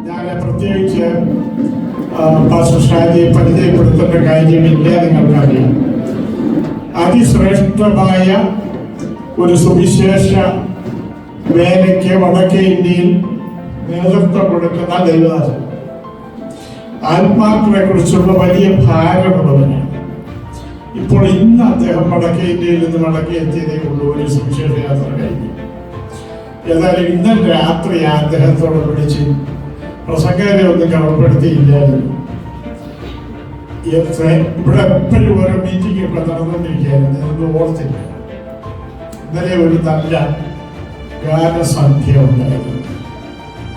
ഞാൻ പ്രത്യേകിച്ച് പാസ്റ്റർ ഷാജിയെ പരിചയപ്പെടുത്തേണ്ട കാര്യമില്ല, നിങ്ങൾക്കറിയാം. അതിശ്രേഷ്ഠമായ ഒരു സുവിശേഷ വേലയ്ക്ക് വടക്കേ ഇന്ത്യയിൽ നേതൃത്വം കൊടുക്കുന്ന ദൈവദാസൻ, ആത്മാക്കളെ കുറിച്ചുള്ള വലിയ ഭാരമുള്ളവനാണ്. ഇപ്പോൾ ഇന്ന് അദ്ദേഹം വടക്കേ ഇന്ത്യയിൽ നിന്ന് മടക്കി എത്തിയതേ ഉള്ളൂ, ഒരു സുവിശേഷ യാത്ര കഴിഞ്ഞു. ഏതായാലും ഇന്നലെ രാത്രി അദ്ദേഹത്തോട് വിളിച്ച് പ്രസംഗരെ ഒന്നും കടപ്പെടുത്തിയില്ലായിരുന്നു. ഇവിടെ എപ്പോഴും ഓരോ മീറ്റിംഗ് ഒക്കെ നടന്നുകൊണ്ടിരിക്കുകയായിരുന്നു, നമുക്ക് ഓർത്തില്ല. ഇന്നലെ ഒരു നല്ല ഗാനസന്ധ്യ ഉണ്ടായിരുന്നു.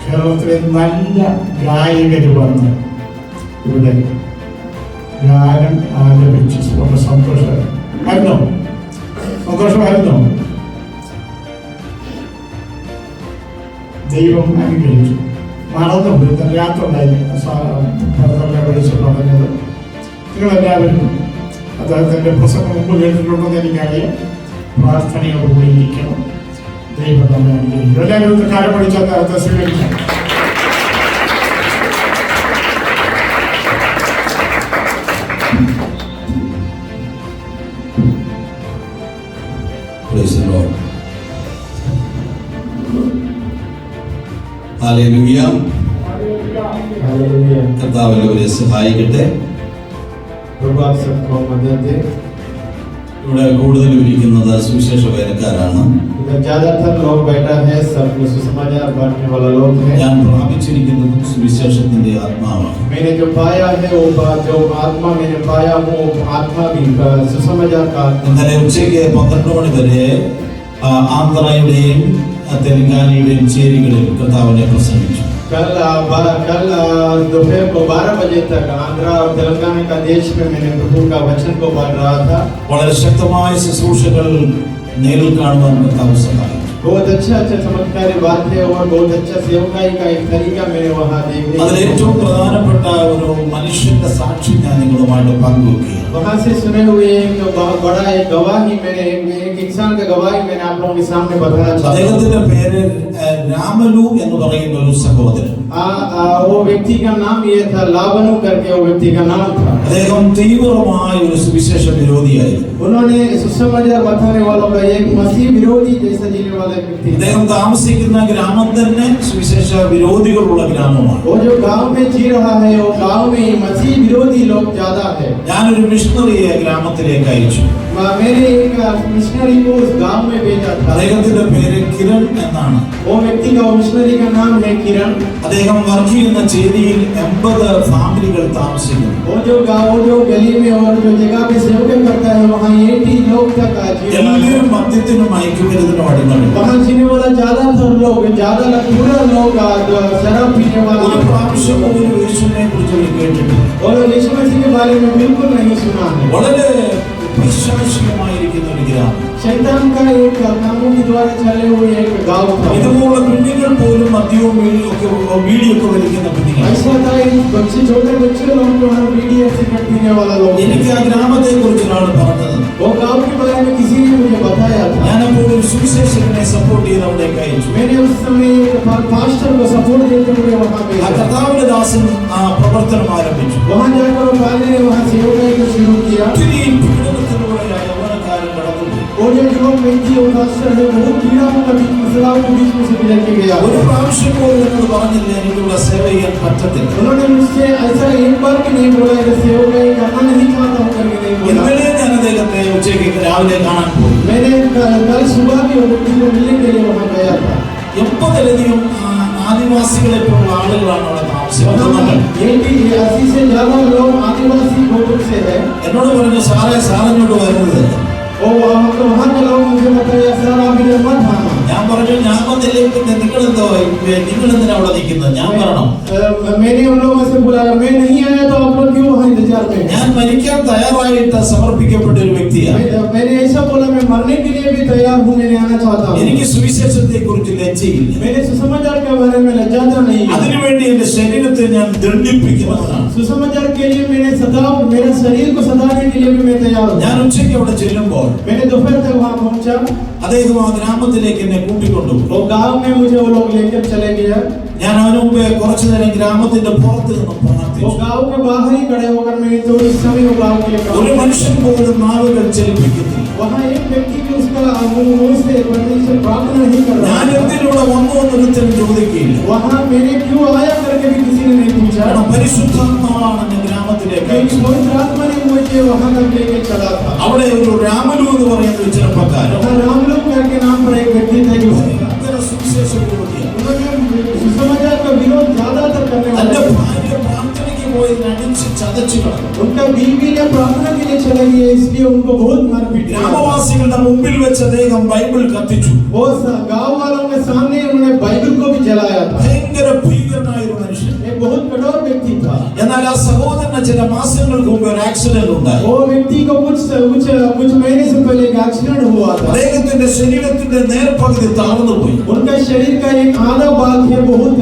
കേരളത്തിലെ നല്ല ഗായകർ വന്ന് ഇവിടെ ഗാനം ആലപിച്ച് വളരെ സന്തോഷമായിരുന്നു. സന്തോഷമായിരുന്നു. ദൈവം അനുഗ്രഹിച്ചു. മറന്നുപോയി, രാത്രിണ്ടായിരുന്നു വിളിച്ച് പറഞ്ഞത്. നിങ്ങളെല്ലാവരും അദ്ദേഹത്തിൻ്റെ പ്രസംഗം മുമ്പ് കേട്ടിട്ടുണ്ടെന്ന് എനിക്കറിയാം. പ്രാർത്ഥനയോടുകൂടി ഇരിക്കണം. ദൈവം നമ്മെ അനുഗ്രഹിക്കും. എല്ലാവരും കാര്യം പഠിച്ച് അദ്ദേഹത്തെ സ്വീകരിക്കണം. കർത്താവ് അവരെ സഹായിക്കട്ടെ. ഇവിടെ കൂടുതൽ ഇരിക്കുന്നത് സുവിശേഷ വേലക്കാരാണ്. ഞാൻ പ്രാപിച്ചിരിക്കുന്നത് സുവിശേഷത്തിന്റെ ആത്മാവാണ്. ഇന്നലെ ഉച്ചയ്ക്ക് 12 മണി വരെ ആന്ധ്രയുടെയും തെലങ്കാനയുടെയും ചേരികളിൽ കർത്താവിനെ പ്രസംഗിച്ചു. कल दोपहर को 12 बजे तक आंध्र और तेलंगाना का देश में मैंने प्रभु का वचन को पढ़ रहा था. വളരെ ശക്തമായ ശുശ്രൂഷകൾ നേരിൽ കാണുവാൻ കർത്താവ് സഹായിച്ചു. बहुत अच्छा चमत्कारी बातें और बहुत अच्छा सेवकाई का एक तरीका मैंने वहां देखा. അതിൽ ഏറ്റവും പ്രധാനപ്പെട്ട ഒരു മനുഷ്യന്റെ സാക്ഷി ഞാൻ നിങ്ങളുമായിട്ട് പങ്കുവെക്കുകയാണ്. वहां से सुने हुए एक बड़ा एक गवाही मैंने एक इंसान का गवाही मैंने आप लोगों के सामने बताना चाहता हूं. അദ്ദേഹത്തിന്റെ പേര് രാമലു എന്ന് പറയുന്ന ഒരു സഹോദരൻ. वो व्यक्ति का नाम ये था, लावनु करके वो व्यक्ति का नाम था. അദ്ദേഹം തീവ്രമായ ഒരു സുവിശേഷ വിരോധിയായിരുന്നു. उन्होंने सुसमाचार बताने वालों का एक मसीह विरोधी जैसा जीने वाला व्यक्ति. അദ്ദേഹം താമസിക്കുന്ന ഗ്രാമം തന്നെ സുവിശേഷ വിരോധികളുള്ള ഗ്രാമമാണ്. वो जो गांव में जी रहा है वो गांव में मसीह विरोधी लोग ज्यादा है. ഞാനൊരു മിഷണറിയെ ഗ്രാമത്തിലേക്ക് അയച്ചു. मैंने एक मिशनरी को उस गांव में भेजा था. അദ്ദേഹത്തിന്റെ പേര് കിരൺ എന്നാണ്. वो व्यक्ति का मिशनरी का नाम है किरण. അദ്ദേഹം വർക്ക് ചെയ്യുന്ന ചേരിയിൽ 80 ഫാമിലികൾ താമസിക്കുന്നു. वो जो गली में और जो जगह पे सेवक करता है वहां 80 लोग तक എല്ലാവരും മദ്യത്തിനും മയക്കുമരുന്നിനും അടിമയാണ്. वहां जीने वाला ज्यादातर लोग पूरा लोग शराब पीने वाला. ഒരു പ്രാവശ്യം പോലും യേശുവിനെ കുറിച്ച് കേട്ടിട്ടില്ല. और यीशु मसीह के बारे में बिल्कुल नहीं सुना है. വളരെ വിശ്വാസികമായിരിക്കുന്ന ഒരു ഗ്രാമം. शैतान का एक कामों के द्वारा चले हुए एक गांव था. ഇതുപോലെ കുഞ്ഞുങ്ങൾ പോലും മദ്യവും വീഡിയൊക്കെ വലിക്കുന്ന കുഞ്ഞുങ്ങൾ. ऐसा था बच्चे छोटे बच्चे लोग जो है वीडियो सिगरेट पीने वाला लोग. എനിക്ക് ആ ഗ്രാമത്തെ കുറിച്ച് ഒരാൾ പറഞ്ഞത്. वो गांव के बारे में किसी ने मुझे बताया था. ഞാനപ്പോൾ ഒരു സുവിശേഷകനെ സപ്പോർട്ട് ചെയ്ത് അവിടേക്ക് അയച്ചു. मैंने उस समय एक पास्टर को सपोर्ट देते हुए वहां पे ആ കർത്താവിന്റെ ദാസൻ ആ പ്രവർത്തനം ആരംഭിച്ചു. वहां जाकर वो पादरी ने वहां सेवकाई को शुरू किया. ഒത്തിരി പീഡനത്തിലൂടെ യൗവനക്കാരൻ കടന്നുപോയി. वो जो युवक व्यक्ति वो पास्टर है बहुत पीड़ाओं के बीच मसलाओं के बीच में से गुजर के गया. ഒരു പ്രാവശ്യം പോലും എന്നോട് പറഞ്ഞില്ല എനിക്കിവിടെ സേവ ചെയ്യാൻ പറ്റത്തില്ല. उन्होंने मुझसे ऐसा एक बार भी नहीं बोला कि सेवकाई करना नहीं चाहता हूं करके नहीं बोला. ഇന്നലെ ഞാൻ അദ്ദേഹത്തെ ഉച്ചയ്ക്ക് രാവിലെ കാണാൻ പോയി. मैंने कल सुबह भी वो व्यक्ति को मिलने के लिए वहां गया था. 80 ആദിവാസികളെ പോലുള്ള ആളുകളാണ് അവിടെ താമസിക്കുന്നത്. 80 से ज्यादा लोग आदिवासी गोत्र से है. എന്നോട് പറഞ്ഞു സാറിനോട് വരുന്നത്. वहां के लोग मुझे बताया सर आप इधर मत आना. ഞാൻ പറഞ്ഞു ഞാൻ വന്നില്ലെങ്കിൽ നിങ്ങളെന്താ അവിടെ നിൽക്കുന്നത്, ഞാൻ വരണം. मैंने उन लोगों से बोला मैं नहीं आया तो आप लोग क्यों वहां इंतजार में. ഞാൻ മരിക്കാൻ തയ്യാറായിട്ട് സമർപ്പിക്കപ്പെട്ട ഒരു വ്യക്തിയാണ്. मैंने ऐसा बोला मैं मरने के लिए भी तैयार हूँ, मैंने आना चाहता हूँ। എനിക്ക് സുവിശേഷത്തെക്കുറിച്ച് ലജ്ജയില്ല. मैंने सुसमाचार के बारे में लज्जाता नहीं है। അതിനുവേണ്ടി എന്റെ ശരീരത്തെ ഞാൻ ദണ്ഡിപ്പിക്കുന്നവനാണ്. सुसमाचार के लिए मैंने सदा मेरे शरीर को सदाने के लिए भी मैं तैयार हूँ। ഞാൻ ഉച്ചയ്ക്ക് അവിടെ ചെല്ലുമ്പോൾ मैंने दोपहर तक वहाँ पहुँचा। അദ്ദേഹം ആ ഗ്രാമത്തിലേക്ക് എന്നെ കൂട്ടിക്കൊണ്ടുപോയി. वो गांव में मुझे वो लोग लेकर चले गए। ഞാൻ അവന് മുമ്പേ കുറച്ചു നേരം ഗ്രാമത്തിന്റെ പുറത്ത് നിന്ന് वो പ്രാർത്ഥിച്ചു. गांव के बाहर ही खड़े होकर मैंने थोड़ी समय वो गांव के लिए ഒരു कहा। മനുഷ്യൻ പോലും നാവുകൾ ചലിപ്പിക്കുന്നില്ല. वहाँ एक व्यक्ति भी उसका मुंह से परमेश्वर प्रार्थना नहीं कर ഞാൻ रहा। എന്തിനൂടെ വന്നു എന്നൊരുത്തരും ചോദിക്കുകയില്ല. वहाँ मैंने क्यों आया करके भी किसी ने नहीं पूछा। കാരണം പരിശുദ്ധാത്മാവാണ് എന്നെ ഗ്രാമത്തിലേക്ക് क्योंकि അയച്ചത്. पवित्र आत्मा ने मुझे वहाँ तक लेके चला था। അവിടെ ഒരു രാമലു എന്ന് പറയുന്ന ഒരു ചെറുപ്പക്കാരൻ वहाँ रामलोक करके नाम पर एक व्यक्ति थे जो ഭയങ്കര സുവിശേഷ വിരോധിയാണ്. उन्होंने सुसमाचार का विरोध ज्यादातर करने തന്റെ वाले थे। ഭാര്യ പ്രാർത്ഥനയ്ക്ക് പോയി അടിച്ച് ചതച്ചു കളഞ്ഞു. उनका बीवी ने प्रार्थना के लिए चले गए, इसलिए उनको बहुत मारपीट किया। ഗ്രാമവാസികളുടെ മുമ്പിൽ വെച്ച് അദ്ദേഹം ബൈബിൾ കത്തിച്ചു. वो गांव वालों के सामने उन्होंने बाइबल को भी जलाया था। ഭയങ്കര ഭീകരനായ ഒരു മനുഷ്യൻ. एक बहुत कठोर व्यक्ति था। എന്നാൽ ആ സഹോദരന് ചില മാസങ്ങൾക്ക് മുമ്പ് ഒരു ആക്സിഡന്റ് ഉണ്ടായി. वो व्यक्ति को कुछ महीने से पहले एक एक्सीडेंट हुआ था। അദ്ദേഹത്തിന്റെ ശരീരത്തിന്റെ നേർപകുതി തളർന്നു പോയി. उनका शरीर का एक आधा भाग है बहुत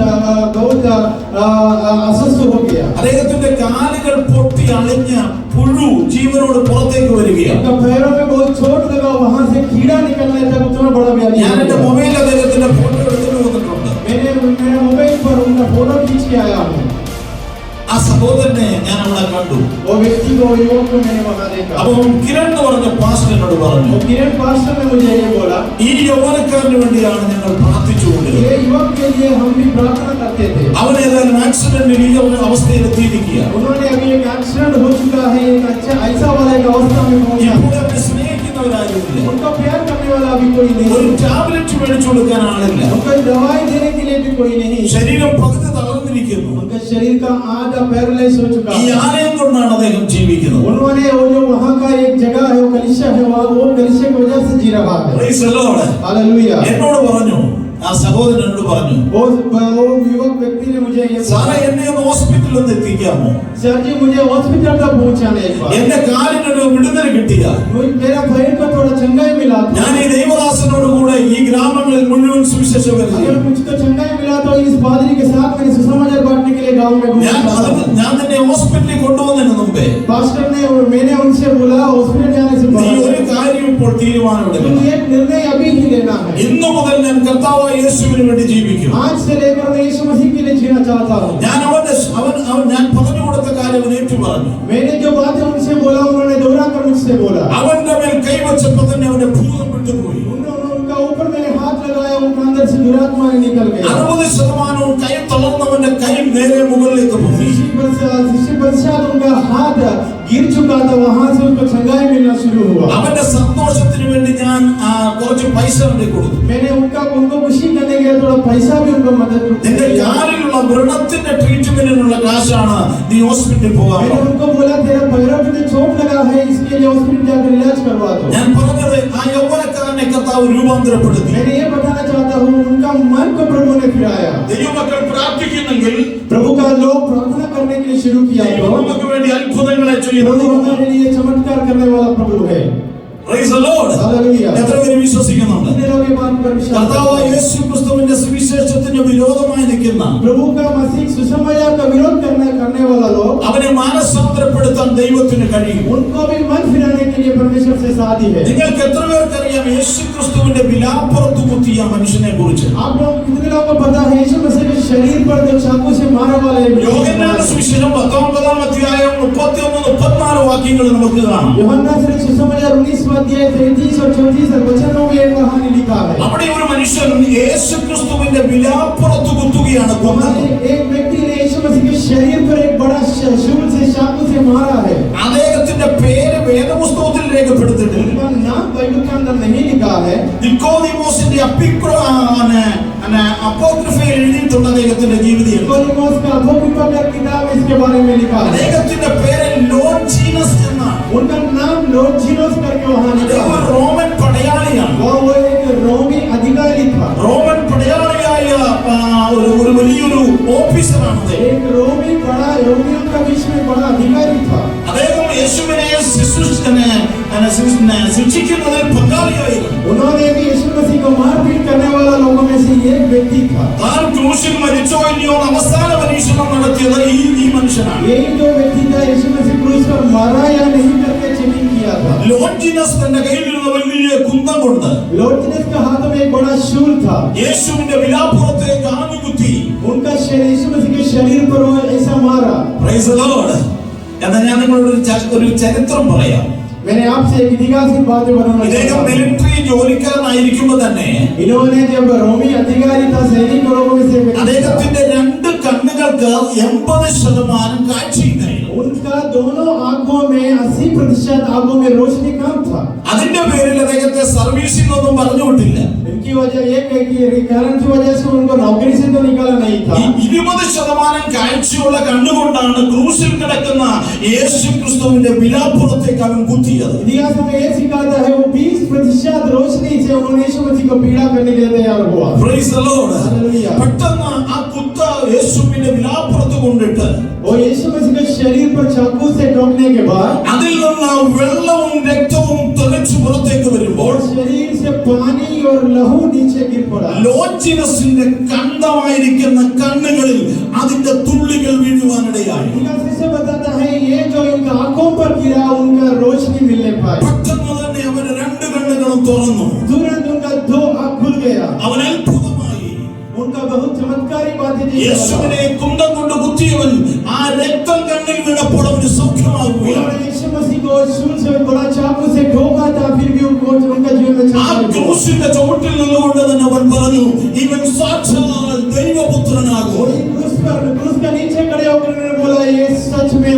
अस्वस्थ हो गया। അദ്ദേഹത്തിന്റെ കാലുകൾ പൊട്ടി അളിഞ്ഞ പുഴു ജീവനോട് പുറത്തേക്ക് വരികയാണ്. उनका पैरों में बहुत चोट लगा, वहां से कीड़ा निकलने तक उतना बड़ा व्याधि ഞാൻ हो എന്റെ गया। മൊബൈൽ അദ്ദേഹത്തിന്റെ ഫോട്ടോ എടുത്തിട്ട് വന്നിട്ടുണ്ട്. मैंने मेरे मोबाइल पर उनका फोटो खींच के आया हूँ। ആ സഹോദരനെ ഞാൻ അവിടെ കണ്ടു. वो व्यक्ति को युवक को मैंने वहां देखा। അപ്പോൾ കിരൺ എന്ന് പറഞ്ഞ പാസ്റ്ററിനോട് പറഞ്ഞു, वो किरण पास्टर ने मुझे ये बोला, ഈ യൗവനക്കാരന് വേണ്ടിയാണ് ഞങ്ങൾ പ്രാർത്ഥിച്ചുകൊണ്ടിരുന്നത്. ये युवक के लिए हम भी प्रार्थना करते थे। അവൻ ഏതായാലും ആക്സിഡന്റിൽ ഈ ഒരു അവസ്ഥയിൽ എത്തിയിരിക്കുക. उन्होंने अभी एक एक्सीडेंट हो चुका है, एक अच्छा ऐसा वाला एक अवस्था में पहुंचा। ഇപ്പോൾ അവനെ സ്നേഹിക്കുന്നവരായിരുന്നില്ല. उनको प्यार करने वाला अभी कोई नहीं, ഒരു ടാബ്ലറ്റ് മേടിച്ചു കൊടുക്കാൻ ആളില്ല. उनको दवाई देने के लिए भी कोई नहीं। ശരീരം പകുതി തളർന്നിരിക്കുന്നു. उनका शरीर का आधा पैरालाइज हो चुका ഈ है। ആലയം കൊണ്ടാണ് അദ്ദേഹം ജീവിക്കുന്നത്. उन्होंने वो जो वहाँ का एक जगह है, वो कलिशा है, वो कलिशा की वजह से जी रहा है। Praise the Lord. हालेलुया। എന്നോട് പറഞ്ഞു, ആ സഹോദരനോട് പറഞ്ഞു, वो युवक व्यक्ति ने मुझे ये സാറേ എന്നെ ഒന്ന് ഹോസ്പിറ്റലിൽ ഒന്ന് എത്തിക്കാമോ? सर जी मुझे हॉस्पिटल तक पहुंचाने एक बार। എന്റെ കാലിനൊരു വിടുതൽ കിട്ടിയ मेरा पैर को थोड़ा चंगाई मिला था। ഞാൻ ഈ ദൈവദാസനോട് കൂടെ ഈ ഗ്രാമങ്ങളിൽ മുഴുവൻ സുവിശേഷം अगर വരുന്നു. मुझको चंगाई मिला तो इस पादरी के साथ मैंने सुसमाचार बांटने के लिए गांव में ഞാൻ നിന്നെ ഹോസ്പിറ്റലിൽ കൊണ്ടുവന്നതിന് മുമ്പേ पास्टर ने और मैंने उनसे बोला हॉस्पिटल जाने से നീ पहले ഒരു കാര്യം ഇപ്പോൾ തീരുമാനമെടുക്കണം. तुम एक निर्णय अभी ही लेना है। ഇന്നു മുതൽ ഞാൻ കർത്താവായ യേശുവിന് വേണ്ടി ജീവിക്കും. आज से लेकर मैं यीशु मसीह के लिए जीना चाहता हूँ। ഞാൻ ഞാൻ പറഞ്ഞു കൊടുത്ത കാര്യം അവൻ ഏറ്റു പറഞ്ഞു. मैंने जो बातें उनसे बोला उन्होंने दोहरा कर मुझसे बोला। അവന്റെ മേൽ കൈവച്ചപ്പോൾ തന്നെ അവന്റെ ഭൂതം വിട്ടുപോയി. उनका ऊपर मैंने हाथ लगाया, उनके अंदर से दुरात्मा निकल गया। 60% കൈ തളർന്നവന്റെ കൈ നേരെ മുകളിലേക്ക് പോയി. 60% उनका हाथ गिर चुका था, वहां से उनको चंगाई मिलना शुरू हुआ। അവന്റെ സന്തോഷത്തിന് വേണ്ടി ഞാൻ കുറച്ച് പൈസ അവന്റെ കൊടുത്തു. मैंने उनको खुशी करने के लिए थोड़ा पैसा भी उनको मदद നിന്റെ കാലിലുള്ള വ്രണത്തിന്റെ ട്രീറ്റ്മെന്റിനുള്ള കാശാണ് നീ ഹോസ്പിറ്റലിൽ പോകാൻ. मैंने उनको बोला तेरा पैरों पे चोट लगा है, इसके लिए हॉस्पिटल जाकर इलाज करवा दो। ഞാൻ പറഞ്ഞത് ആ യൗവനക്കാരനെ കർത്താവ് രൂപാന്തരപ്പെടുത്തി. मैंने ये बताना चाहता हूँ उनका मन को प्रभु ने फिराया। ദൈവമക്കൾ പ്രാർത്ഥിക്കുന്നെങ്കിൽ प्रभु का लोग प्रार्थना करने के लिए शुरू किया तो നമുക്ക് വേണ്ടി അത്ഭുതങ്ങളെ प्रभु ചെയ്യുന്നത് हमारे लिए चमत्कार करने वाला प्रभु है। Praise the Lord. हालेलुया। എത്ര പേര് വിശ്വസിക്കുന്നുണ്ട്? कितने लोग ये बात पर विश्वास കർത്താവായ करते हैं? യേശു ക്രിസ്തുവിന്റെ സുവിശേഷത്തിന് വിരോധമായി നിൽക്കുന്ന प्रभु का मसीह सुसमाचार का विरोध करने वाला लोग, അവനെ മാനസാന്തരപ്പെടുത്താൻ ദൈവത്തിന് കഴിയും. उनको भी मन फिराने के लिए परमेश्वर से साथी है। നിങ്ങൾക്ക് എത്ര പേർക്കറിയാം യേശു ക്രിസ്തുവിന്റെ വിലാപ്പുറത്ത് കുത്തിയ മനുഷ്യനെ കുറിച്ച്? आप लोग कितने लोगों को पता है यीशु मसीह के शरीर पर जो चाकू से मारा वाला है? യോഹന്നാന്റെ സുവിശേഷം 19-ാം അധ്യായം 31-34 വാക്യങ്ങൾ നമുക്ക് കാണാം. यूहन्ना से सुसमाचार 19वां अध्याय 33 और 34 वचनों में एक कहानी लिखा है। അവിടെ ഒരു മനുഷ്യൻ യേശു ക്രിസ്തുവിന്റെ വിലാപ്പുറത്ത് കുത്തുകയാണ് കൊന്നത്. एक व्यक्ति ने यीशु मसीह के शरीर पर एक बड़ा शूल से चाकू से मारा है। അദ്ദേഹത്തിന്റെ പേര് വേദപുസ്തകത്തിൽ രേഖപ്പെടുത്തിയിട്ടില്ല. उनका नाम बाइबल के अंदर नहीं लिखा है। നിക്കോദീമോസിന്റെ അപ്പോക്രിഫയിൽ എഴുതിയിട്ടുണ്ട് അദ്ദേഹത്തിന്റെ ജീവിതം. निकोदेमोस का अपोक्रिफा का किताब इसके बारे में लिखा है। അദ്ദേഹത്തിന്റെ പേര് ലോഞ്ചീനസ് എന്നാണ്. उनका नाम लोजीनोस करके वहां लिखा അദ്ദേഹം है। ഒരു റോമൻ പടയാളിയാണ്. वो एक रोमी अधिकारी था। റോമൻ പടയാളിയായ ഒരു വലിയൊരു ഓഫീസറാണ് അദ്ദേഹം. एक रोमियों का बीच में बड़ा अधिकारी था। അദ്ദേഹം യേശുവിനെ ശിക്ഷിക്കുന്നതിൽ പങ്കാളി കുറ്റവാളിയായിരുന്നു. उन्होंने भी यीशु मसीह को मारपीट करने वाला लोगों में से एक व्यक्ति था. താൻ ക്രൂശിൽ മരിച്ചോ ഇല്ലയോ അവസാന പരീക്ഷണം നടത്തിയത് ഈ മനുഷ്യനാണ്. यही जो व्यक्ति था यीशु मसीह क्रूस पर मरा या नहीं करके चेकिंग किया था. ലോഞ്ചിനസ് തന്റെ കയ്യിലുള്ള വലിയ കുന്തം കൊണ്ട് लोटिनस के हाथ में एक बड़ा शूल था. യേശുവിന്റെ വിലാപ്പുറത്തേക്ക് ആഞ്ഞുകുത്തി. उनका शरीर यीशु मसीह के शरीर पर वो ऐसा मारा. Praise the Lord. എന്നാൽ ഞാൻ നിങ്ങളോട് ഒരു ചരിത്രം പറയാം. मैंने आपसे एक ऐतिहासिक बात बताना ഇദ്ദേഹം चाहता हूं. മിലിറ്ററി ജോലിക്കാരനായിരിക്കുമ്പോൾ തന്നെ इन्होंने जब रोमी अधिकारी था सैनिक लोगों में से അദ്ദേഹത്തിന്റെ രണ്ട് കണ്ണുകൾക്ക് 80% കാഴ്ചയില്ലായിരുന്നു. उनका दोनों आंखों में 80% आंखों में रोशनी कम था. അതിന്റെ പേരിൽ അദ്ദേഹത്തെ സർവീസിൽ നിന്നും പറഞ്ഞു വിട്ടില്ല. इनकी वजह एक है कि कारण की वजह से उनको नौकरी से तो निकाला नहीं था. 20% കാഴ്ചയുള്ള കണ്ണുകൊണ്ടാണ് ക്രൂശിൽ കിടക്കുന്ന യേശു ക്രിസ്തുവിന്റെ വിലാപ്പുറത്തേക്ക് അവൻ കുത്തിയത്. इतिहास में ये सिखाता है वो 20% रोशनी से उन्होंने यीशु मसीह को पीड़ा करने के लिए तैयार हुआ. Praise the Lord. हालेलुया. പെട്ടെന്ന് ആ കുത്ത യേശുവിന്റെ വിലാപ്പുറത്ത് കൊണ്ടിട്ട് वो यीशु मसीह के शरीर पर चाकू से ठोकने के बाद അതിൽ നിന്ന് വെള്ളവും രക്തവും തെളിച്ചു പുറത്തേക്ക് വരുമ്പോൾ और शरीर से पानी और लहू नीचे गिर पड़ा. ലോഞ്ചിനസിന്റെ കണ്ടമായിരിക്കുന്ന കണ്ണുകളിൽ അതിന്റെ തുള്ളികൾ വീഴുവാനിടയായി. इतिहास से बताता है ये जो इनका आंखों पर गिरा उनका रोशनी मिलने पाई. പെട്ടെന്ന് തന്നെ അവന് രണ്ട് കണ്ണുകളും തുറന്നു. तुरंत उनका दो आंख खुल गया. അവൻ അത്ഭുതമായി. उनका बहुत चमत्कारी बातें देखा. യേശുവിനെ കുന്തം കൊണ്ട് കുത്തിയവൻ ആ രക്തം കണ്ണിൽ വീണപ്പോൾ അവന് സൗഖ്യമാകുകയാണ്. उन्होंने यीशु मसीह को शूल से बड़ा चाकू से ठोका था फिर भी उनका जीवन में ആ ക്രൂശിന്റെ ചുവട്ടിൽ നിന്നുകൊണ്ട് തന്നെ അവൻ പറഞ്ഞു ഇവൻ സാക്ഷാൽ ദൈവപുത്രനാകും. वही क्रूस का नीचे खड़े होकर उन्होंने बोला ये सच में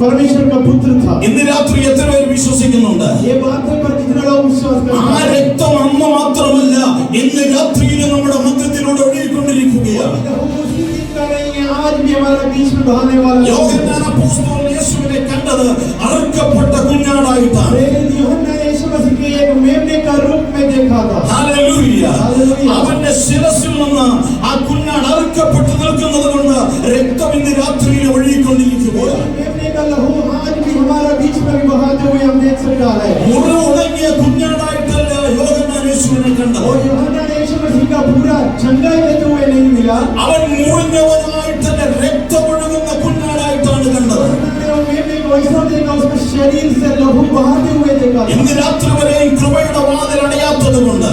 परमेश्वर का पुत्र था. ഇന്ന് രാത്രി എത്ര പേര് വിശ്വസിക്കുന്നുണ്ട്? ये बातें पर कितने लोग विश्वास करते ആ हैं? രക്തം അന്ന് മാത്രമല്ല ഇന്ന് രാത്രിയിൽ നമ്മുടെ മധ്യത്തിലൂടെ ഒഴുകിക്കൊണ്ടിരിക്കുകയാണ്. उसी दिन का नहीं है आज भी हमारे बीच में बहाने वाला है. യോഹന്നാൻ അപ്പോസ്തലൻ യേശുവിനെ കണ്ടത് അറുക്കപ്പെട്ട കുഞ്ഞാടായിട്ടാണ്. प्रेरित यूहन्ना ने यीशु मसीह के एक मेमने का रूप में देखा था. ഹല്ലേലൂയ. ഹല്ലേലൂയ. അവന്റെ ശിരസിൽ നിന്ന് ആ കുഞ്ഞാട് അറുക്കപ്പെട്ട് നിൽക്കുന്നത് കൊണ്ട് രക്തം ഇന്ന് രാത്രിയിൽ ഒഴുകിക്കൊണ്ടിരിക്കുകയാണ്. मेमने का लहू आज भी हमारे बीच में भी बहाते हुए हम देख सकता है. മുറിവുണങ്ങിയ കുഞ്ഞാടായിട്ടല്ല യോഹന്നാൻ യേശുവിനെ കണ്ടത്. और यूहन्ना ने यीशु मसीह का पूरा चंगा लेते हुए नहीं मिला. അവൻ മുറിഞ്ഞവനായിട്ട് തന്നെ രക്തമൊഴുകുന്ന കുഞ്ഞാടായിട്ടാണ് കണ്ടത്. उन्होंने वो मेमने को ऐसा देखा उसके शरीर से लहू बहाते हुए देखा. ഇന്ന് രാത്രി വരെയും കൃപയുടെ വാതിൽ അടയാത്തത് കൊണ്ട്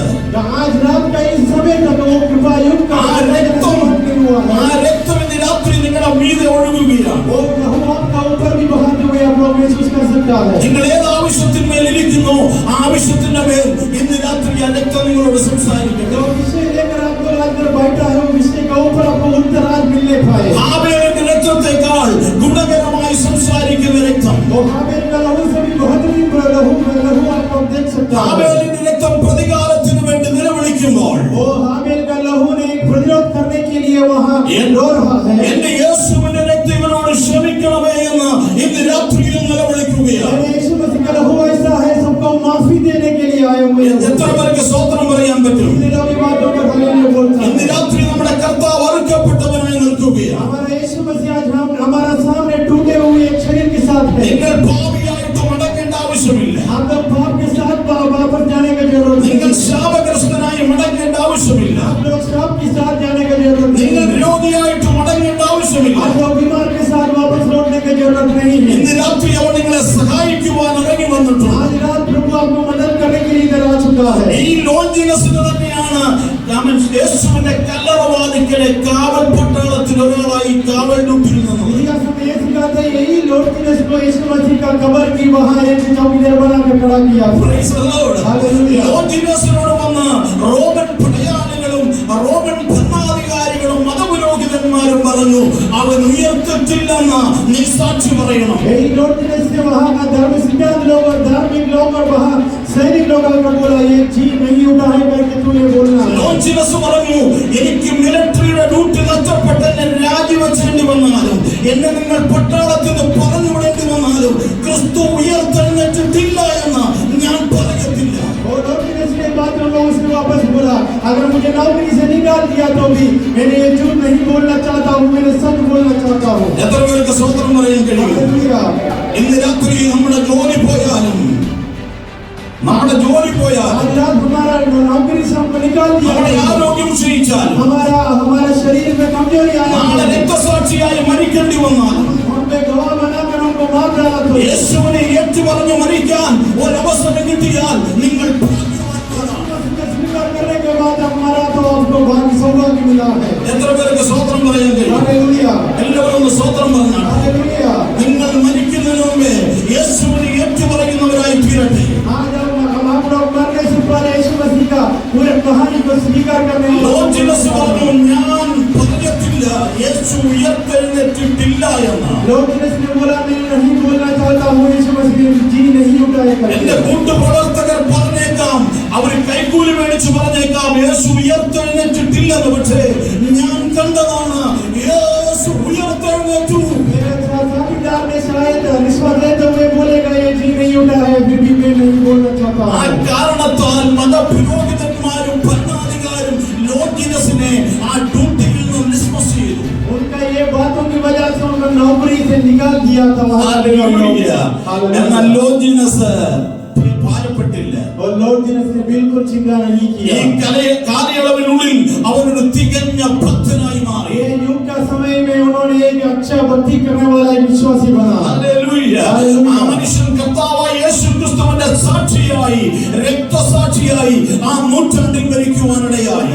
आज रात का इस समय तक वो कृपा युग का ആ രക്തം नहीं हुआ है. ഇന്ന് രാത്രി നിങ്ങളുടെ മീതെ ഒഴുകുകയാണ്. वो लहू आपका ऊपर भी बहाते हुए आप लोग महसूस कर सकता है. നിങ്ങൾ ഏത് ആവശ്യത്തിന്മേൽ ഇരിക്കുന്നു ആ ആവശ്യത്തിന്റെ മേൽ ഇന്ന് രാത്രി ആ രക്തം നിങ്ങളോട് സംസാരിക്കും. जो विषय लेकर आपको अंदर बैठा है वो विषय का ऊपर आपको उत्तर आज मिलने पाए. ഹാബേലിന്റെ രക്തത്തെക്കാൾ ഗുണകരമായി സംസാരിക്കുന്ന രക്തം. वो हाबेल का लहू से भी बेहतरीन लहू आपको देख सकता है. ഹാബേലിന്റെ രക്തം പ്രതികാരത്തിന് വേണ്ടി നിലവിളിക്കുമ്പോൾ वो हाबेल का लहू ने प्रतिरोध करने के लिए वहां रो रहा है. എന്റെ യേശുവിന്റെ രക്തം ഇവനോട് ക്ഷമിക്കണമേ എന്ന് ഇന്ന് രാത്രിയിലും നിലവിളിക്കുകയാണ്. यीशु मसीह का लहू ऐसा है सबको माफी देने के लिए आए हुए हैं. എത്ര പേർക്ക് സ്തോത്രം പറയാൻ പറ്റും? इन लोगों की बातों पर हालेलुया बोलता है. ഇന്ന് രാത്രി നമ്മുടെ കർത്താവ് അറുക്കപ്പെട്ടവനായി നിൽക്കുകയാണ്. हमारा यीशु मसीह आज हमारा सामने टूटे हुए एक शरीर के साथ है. നിങ്ങൾ പാപിയായിട്ട് മടങ്ങേണ്ട ആവശ്യമില്ല. आप लोग पाप के साथ वापस जाने की जरूरत നിങ്ങൾ नहीं. ശാപഗ്രസ്തനായി മടങ്ങേണ്ട ആവശ്യമില്ല. आप लोग श्राप के साथ जाने की जरूरत നിങ്ങൾ नहीं. രോഗിയായിട്ട് മടങ്ങേണ്ട ആവശ്യമില്ല. आप लोग बीमार के साथ वापस लौटने की जरूरत नहीं है. ഇന്ന് രാത്രി അവൻ നിങ്ങളെ സഹായിക്കുവാൻ ഇറങ്ങി വന്നിട്ടുണ്ട്. आज रात प्रभु आपको मदद करने के लिए इधर आ चुका है. ഈ ലോഞ്ചിനസിന് തന്നെയാണ് അവൻ യേശുവിന്റെ കല്ലറവാതിക്കലെ കാവൽ പട്ടാളത്തിൽ ഒരാളായി കാവൽ ഡ്യൂട്ടിയിൽ നിന്നത്. दुनिया से ये सिखाता है यही लौटनेस को यीशु मसीह का कब्र की वहां एक चौकीदार बना के खड़ा किया. Praise the Lord. Hallelujah. ലോഞ്ചിനസിനോട് വന്ന് റോമൻ പടയാളികളും റോമൻ ഭരണാധികാരികളും മതപുരോഹിതന്മാരും പറഞ്ഞു അവൻ ഉയർത്തിട്ടില്ലെന്ന് നീ സാക്ഷി പറയണം. यही लौटनेस से वहां का धर्म सिद्धांत लोग और धार्मिक लोग और वहां सैनिक लोग आकर बोला ये जी नहीं उठा है करके तू ये बोलना. ലോഞ്ചിനസ് പറഞ്ഞു എനിക്ക് മിലിറ്ററിയുടെ ഡ്യൂട്ടി നഷ്ടപ്പെട്ട് എന്നെ രാജിവെച്ചേണ്ടി വന്നാലും എന്നെ നിങ്ങൾ പട്ടാളത്തിൽ നിന്ന് പറഞ്ഞു വിടേണ്ടി വന്നാലും ക്രിസ്തു ഉയർത്തെഴുന്നേറ്റിട്ടില്ല എന്ന് ഞാൻ പറയത്തില്ല. और लौटनेस ने बात उन लोगों से वापस बोला अगर मुझे नौकरी से निकाल दिया तो भी मैंने ये झूठ नहीं बोलना चाहता हूँ मैंने सच बोलना चाहता हूँ. എത്ര പേർക്ക് സ്വതന്ത്രം പറയാൻ കഴിയും? हालेलुया. ഇന്ന് രാത്രി നമ്മുടെ ജോലി പോയാലും നമ്മുടെ ജോലി പോയാൽ, आज रात हमारा नौकरी से हमको निकाल दिया, നമ്മുടെ ആരോഗ്യം ക്ഷയിച്ചാൽ, हमारा शरीर में कमजोरी आया, നാളെ രക്തസാക്ഷിയായി മരിക്കേണ്ടി വന്നാൽ, हम पे गवाह बनाकर हमको मार डाला, तो യേശുവിനെ ഏറ്റുപറഞ്ഞ് മരിക്കാൻ ഒരവസരം കിട്ടിയാൽ നിങ്ങൾ स्वीकार करने के बाद हमारा तो आपको भाग्य सौभाग्य मिला है। എത്ര പേർക്ക് സ്തോത്രം പറയാൻ കഴിയും? हालेलुया, എല്ലാവരും ഒന്ന് സ്തോത്രം പറഞ്ഞാൽ. हालेलुया। നിങ്ങൾ മരിക്കുന്നതിന് മുമ്പേ യേശുവിനെ ഏറ്റുപറയുന്നവരായി തീരട്ടെ. आज हम आप लोग मरने से पहले यीशु मसीह का पूरे कहानी को स्वीकार करने ലോജിനസ് പറഞ്ഞു, ഞാൻ പറഞ്ഞിട്ടില്ല യേശു ഉയർത്തെഴുന്നേറ്റിട്ടില്ല എന്ന്. लोजिनस ने बोला, मैं नहीं बोलना चाहता हूँ यीशु मसीह जी नहीं उठाएगा। എന്റെ കൂട്ടുപ്രവർത്തകർ പറഞ്ഞേക്കാം, അവർ കൈക്കൂലി മേടിച്ച് പറഞ്ഞേക്കാം യേശു ഉയർത്തെഴുന്നേറ്റിട്ടില്ലെന്ന്. പക്ഷേ ഞാൻ കണ്ടതാണ് യേശു ഉയർത്തെഴുന്നേറ്റു. मेरे साथीदार ने शायद रिश्वत लेते हुए बोलेगा ये जी नहीं उठा है, फिर भी मैं नहीं बोलना चाहता ആ हूँ। കാരണത്താൽ മതപുരോഹിതന്മാരും ഭരണാധികാരും ലോജിനസിനെ ആ ഡ്യൂട്ടിയിൽ നിന്ന് ഡിസ്മിസ് ചെയ്തു. उनका ये बातों की वजह से उनको नौकरी से निकाल दिया था। ഹല്ലേലൂയ. എന്നാൽ ലോജിനസ് ഭാരപ്പെട്ടില്ല. और लोजिनस ने बिल्कुल चिंता नहीं ഈ किया। കാലയളവിനുള്ളിൽ അവനൊരു തികഞ്ഞ ഭക്തനായി മാറി. ये युग का समय में उन्होंने एक अच्छा भक्ति करने वाला एक विश्वासी बना। ഹല്ലേലൂയ. ആ മനുഷ്യൻ കർത്താവായ യേശുക്രിസ്തുവിന്റെ സാക്ഷിയായി, രക്തസാക്ഷിയായി ആ നൂറ്റാണ്ടിൽ മരിക്കുവാനിടയായി.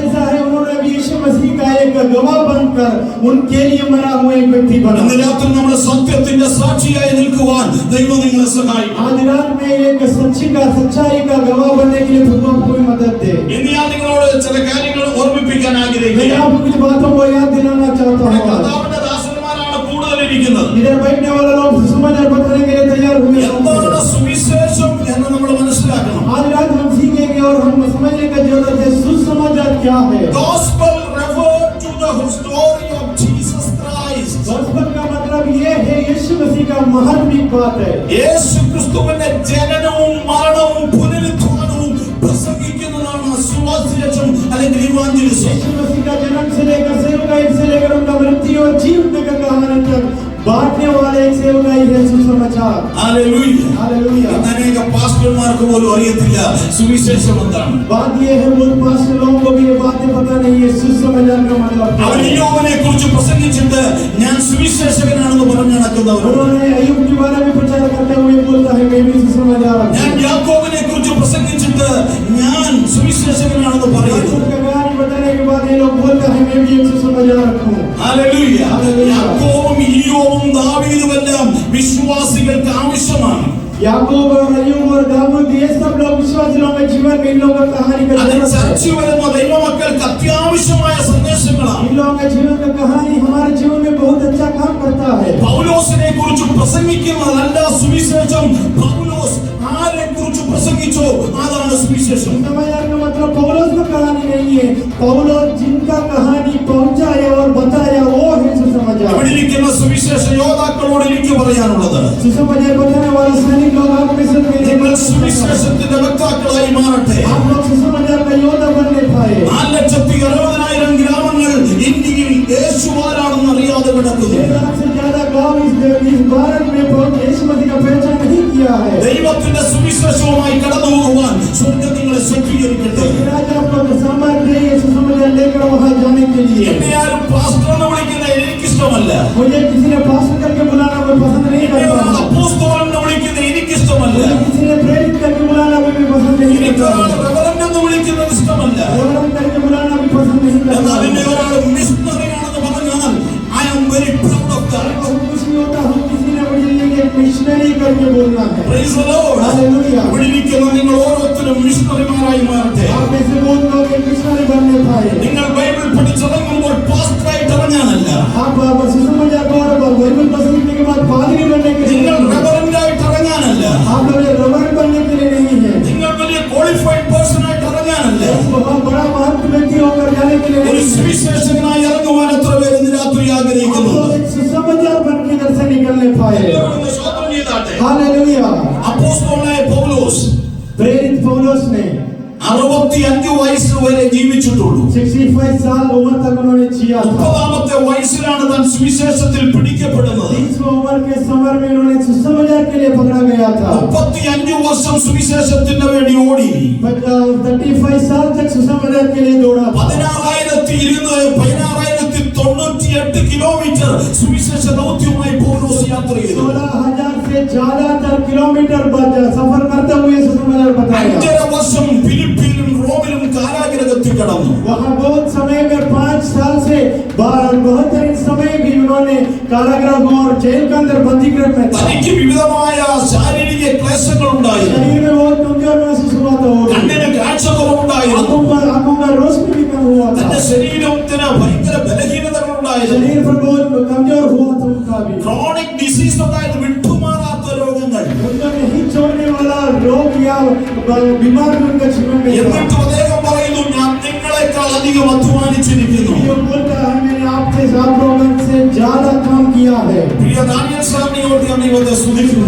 ऐसा है, उन्होंने यीशु मसीह का एक गवाह बनकर उनके लिए मरा हुआ एक व्यक्ति बना। ഇന്ന് രാത്രി നമ്മുടെ സത്യത്തിന്റെ സാക്ഷിയായി നിൽക്കുവാൻ ദൈവം നിങ്ങളെ സഹായിക്കും. आज रात में एक सच्चाई का गवाह बनने के लिए प्रभु आपको मदद दे। ഇന്ന് ഞാൻ നിങ്ങളോട് ചില കാര്യങ്ങൾ ഓർമ്മിപ്പിക്കാൻ मैं ആഗ്രഹിക്കുന്നു. आपको कुछ बातों को याद दिलाना चाहता हूँ। കർത്താവിന്റെ ദാസന്മാരാണ് കൂടുതൽ ഇരിക്കുന്നത്. इधर बैठने वाले लोग सुसमाचार बताने के लिए तैयार हुए हैं। എന്താണ് സുവിശേഷം എന്ന് നമ്മൾ മനസ്സിലാക്കണം. आज रात हम सीखेंगे और हम समझने का जरूरत है सुसमाचार क्या है। Gospel refers to the story of Jesus Christ. Gospel का मतलब ये है यीशु मसीह का महत्वपूर्ण बात है। യേശുക്രിസ്തുവിന്റെ ജനനവും മരണവും പുനരുത്ഥാനവും പ്രസംഗിക്കുന്നതാണ് സുവിശേഷം അല്ലെങ്കിൽ ഇവാഞ്ചലിസം. यीशु मसीह का जन्म से लेकर सेवकाई से लेकर उनका मृत्यु और जीवन का कहानी तक बांटने वाले एक सेवकाई है सुसमाचार। ഹല്ലേലൂയ. हालेलुया। അനേക പാസ്റ്റർമാർക്ക് പോലും അറിയത്തില്ല സുവിശേഷം എന്താണ്. बात ये है बहुत पास्टर लोगों को भी ये बातें पता नहीं है सुसमाचार का मतलब क्या അവർ है। യോബിനെ കുറിച്ച് പ്രസംഗിച്ചിട്ട് ഞാൻ സുവിശേഷകനാണെന്ന് പറഞ്ഞു നടക്കുന്നവരുണ്ട്. उन्होंने अय्यूब के बारे में प्रचार करते हुए बोलता है मैं भी सुसमाचार हूँ। ഞാൻ യാക്കോബിനെ കുറിച്ച് പ്രസംഗിച്ചിട്ട് ഞാൻ സുവിശേഷകനാണെന്ന് പറയുന്നു. याकूब का कहानी बताने के बाद ये लोग बोलता है मैं भी एक सुसमाचार हूँ। ഹല്ലേലൂയ. ഹല്ലേലൂയ. യാക്കോബും ഇയ്യോബും ദാവീദുമെല്ലാം വിശ്വാസികൾക്ക് ആവശ്യമാണ്. याकूब और अय्यूब और दाऊद ये सब लोग विश्वासी लोगों के जीवन में इन लोगों का कहानी का അത് जरूरत है। ചർച്ച വരുന്ന ദൈവമക്കൾക്ക് അത്യാവശ്യമായ സന്ദേശങ്ങളാണ്. इन लोगों के जीवन का कहानी हमारे जीवन में बहुत अच्छा काम करता है। പൗലോസിനെ കുറിച്ച് പ്രസംഗിക്കുന്നതല്ല സുവിശേഷം. പൗലോസ് ആരെ കുറിച്ച് പ്രസംഗിച്ചോ അതാണ് സുവിശേഷം. सुसमाचार का मतलब पौलुस का कहानी नहीं है, पौलुस जिनका कहानी पहुंचाया और बताया वो है सुसमाचार। ഇവിടെ ഇരിക്കുന്ന സുവിശേഷ യോദ്ധാക്കളോട് എനിക്ക് പറയാനുള്ളത്, सुसमाचार बताने वाले सैनिक लोग आप में से നിങ്ങൾ സുവിശേഷത്തിന്റെ വക്താക്കളായി മാറട്ടെ. आप लोग सुसमाचार का योद्धा बनने पाए। 4,60,000 ഗ്രാമങ്ങൾ ഇന്ത്യയിൽ യേശുവാരാണെന്ന് അറിയാതെ കിടക്കുന്നു. 1 लाख से ज्यादा गांव इस भारत में बहुत यीशु मसीह का पहचान नहीं किया है। ദൈവത്തിന്റെ സുവിശേഷവുമായി കടന്നു പോകുവാൻ സ്വർഗ്ഗം നിങ്ങളെ ശക്തീകരിക്കട്ടെ. राजा आपको सामर्थ्य दे ये सुसमाचार लेकर वहां जाने के लिए। എന്നെ ആരും പാസ്റ്റർ എന്ന് വിളിക്കുന്നത് എനിക്കിഷ്ടമല്ല. मुझे किसी ने पास्टर करके बुलाना मैं पसंद नहीं എന്നെ करता। ഒരാൾ അപ്പോസ്തലൻ എന്ന് വിളിക്കുന്നത് എനിക്കിഷ്ടമല്ല. मुझे किसी ने प्रेरित करके बुलाना मैं पसंद नहीं എനിക്ക് करता। ഒരാൾ റെവറൻഡ് എന്ന് വിളിക്കുന്നത് ഇഷ്ടമല്ല. रेवरेंड करके बुलाना भी पसंद नहीं എന്നാൽ करता। എന്നെ ഒരാൾ മിഷണറിയാണെന്ന് പറഞ്ഞാൽ I am very proud of that. बहुत खुशी होता हूँ किसी ने मुझे ये मिशनरी करके बोलना है। Praise the Lord. हालेलुया। ഇവിടെ ഇരിക്കുന്ന നിങ്ങൾ ഓരോരുത്തരും മിഷണറിമാരായി മാറട്ടെ. आप में से बहुत लोग एक मिशनरी बनने पाए। നിങ്ങൾ ബൈബിൾ പഠിച്ചിറങ്ങുമ്പോൾ പാസ്റ്ററായിട്ട് ഇറങ്ങാനല്ല, आप सुसमाचार को और बाइबल पढ़ने के बाद पादरी बनने के लिए നിങ്ങൾ नहीं है। റെവറൻഡായിട്ട് ഇറങ്ങാനല്ല, आप लोग रेवरेंड बनने के लिए नहीं है। നിങ്ങൾ വലിയ ക്വാളിഫൈഡ് പേഴ്സൺ ആയിട്ട് ഇറങ്ങാനല്ല, बहुत बड़ा महत्व व्यक्ति होकर जाने के लिए ഒരു नहीं है। സുവിശേഷകനായി ഇറങ്ങുവാൻ എത്ര പേര് ഇന്ന് രാത്രി आप ആഗ്രഹിക്കുന്നു? लोग एक सुसमाचार बन के इधर से निकलने पाए। എല്ലാവരും ഒന്ന് സ്തോത്രം ചെയ്താട്ടെ. हालेलुया। അപ്പോസ്തലനായ പൗലോസ് प्रेरित पौलुस ने 65 വയസ്സ് വരെ ജീവിച്ചിട്ടുള്ളൂ. 65 साल उम्र तक उन्होंने जिया था। 30ാമത്തെ വയസ്സിലാണ് താൻ സുവിശേഷത്തിൽ പിടിക്കപ്പെടുന്നത്. 30 उम्र के समर में उन्होंने सुसमाचार के लिए पकड़ा गया था। 35 വർഷം സുവിശേഷത്തിന് വേണ്ടി ഓടി. 35 साल तक सुसमाचार के लिए दौड़ा। 16,98 കിലോമീറ്റർ സുവിശേഷ ദൗത്യവുമായി പൗലോസ് യാത്ര ചെയ്തു. 16,000 से ज्यादा किलोमीटर सफर करते हुए सुसमाचार बताया। 5 വർഷം ഫിലിപ്പിലും റോമിലും കാരാഗൃഹത്തിൽ കടന്നു. वहाँ बहुत समय में 5 साल से 72 समय भी उन्होंने कारागृह और जेल के अंदर बंदी गृह में था। തനിക്ക് വിവിധമായ ശാരീരിക ക്ലേശങ്ങൾ ഉണ്ടായിരുന്നു. शरीर में बहुत कमजोर महसूस हुआ था। കണ്ണിന് കാഴ്ചക്കുറവുണ്ടായിരുന്നു. आंखों का रोशनी भी कम हुआ था। തന്റെ ശരീരത്തിന് ഭയങ്കര ബലഹീനതകൾ ഉണ്ടായിരുന്നു. शरीर पर बहुत कमजोर हुआ था उनका भी। ക്രോണിക് ഡിസീസ് ഉണ്ടായത് വിട്ടുമാറാത്ത രോഗങ്ങൾ. उनका नहीं छोड़ने वाला रोग या बीमार उनका जीवन में था। എന്നിട്ട് അദ്ദേഹം പറയുന്നു, ഞാൻ നിങ്ങളെക്കാൾ അധികം അധ്വാനിച്ചിരിക്കുന്നു. ये बोलता है मैंने आपसे आप लोगों से ज्यादा काम किया है। പ്രിയ ദാനിയേൽ സാറിനെ ഓർത്ത് ഞാൻ ദൈവത്തെ സ്തുതിക്കുന്നു.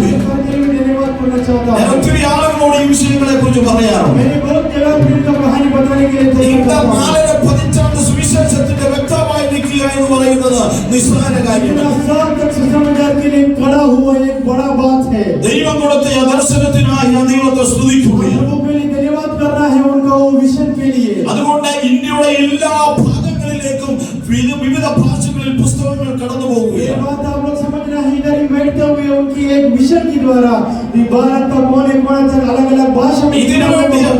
धन्यवाद करना चाहता ഞാൻ हूँ। ഒത്തിരി ആളുകളോട് ഈ വിഷയങ്ങളെ കുറിച്ച് പറയാറുണ്ട്. मैंने बहुत जगह उनका कहानी बताने के लिए तैयार था। 4.5 സുവിശേഷത്തിന്റെ വ്യക്തമായി നിൽക്കുക എന്ന് പറയുന്നത് നിസ്സാര കാര്യമല്ല. 7 तक सुसमाचार के लिए खड़ा हुआ एक बड़ा बात है। ദൈവം കൊടുത്ത ആ ദർശനത്തിനായി ഞാൻ ദൈവത്തെ സ്തുതിക്കുകയാണ്. प्रभु के लिए धन्यवाद कर रहा है उनका वो विजन के लिए। അതുകൊണ്ട് ഇന്ത്യയുടെ എല്ലാ ഭാഗങ്ങളിലേക്കും വിവിധ ഭാഷകളിൽ പുസ്തകങ്ങൾ കടന്നു ये പോവുകയാണ്. बात आप लोग समझना है। इधर ही बैठते हुए उनकी एक मिशन के द्वारा भारत का कोने कोने तक अलग अलग भाषा में ഇതിനു വേണ്ടിയാണ്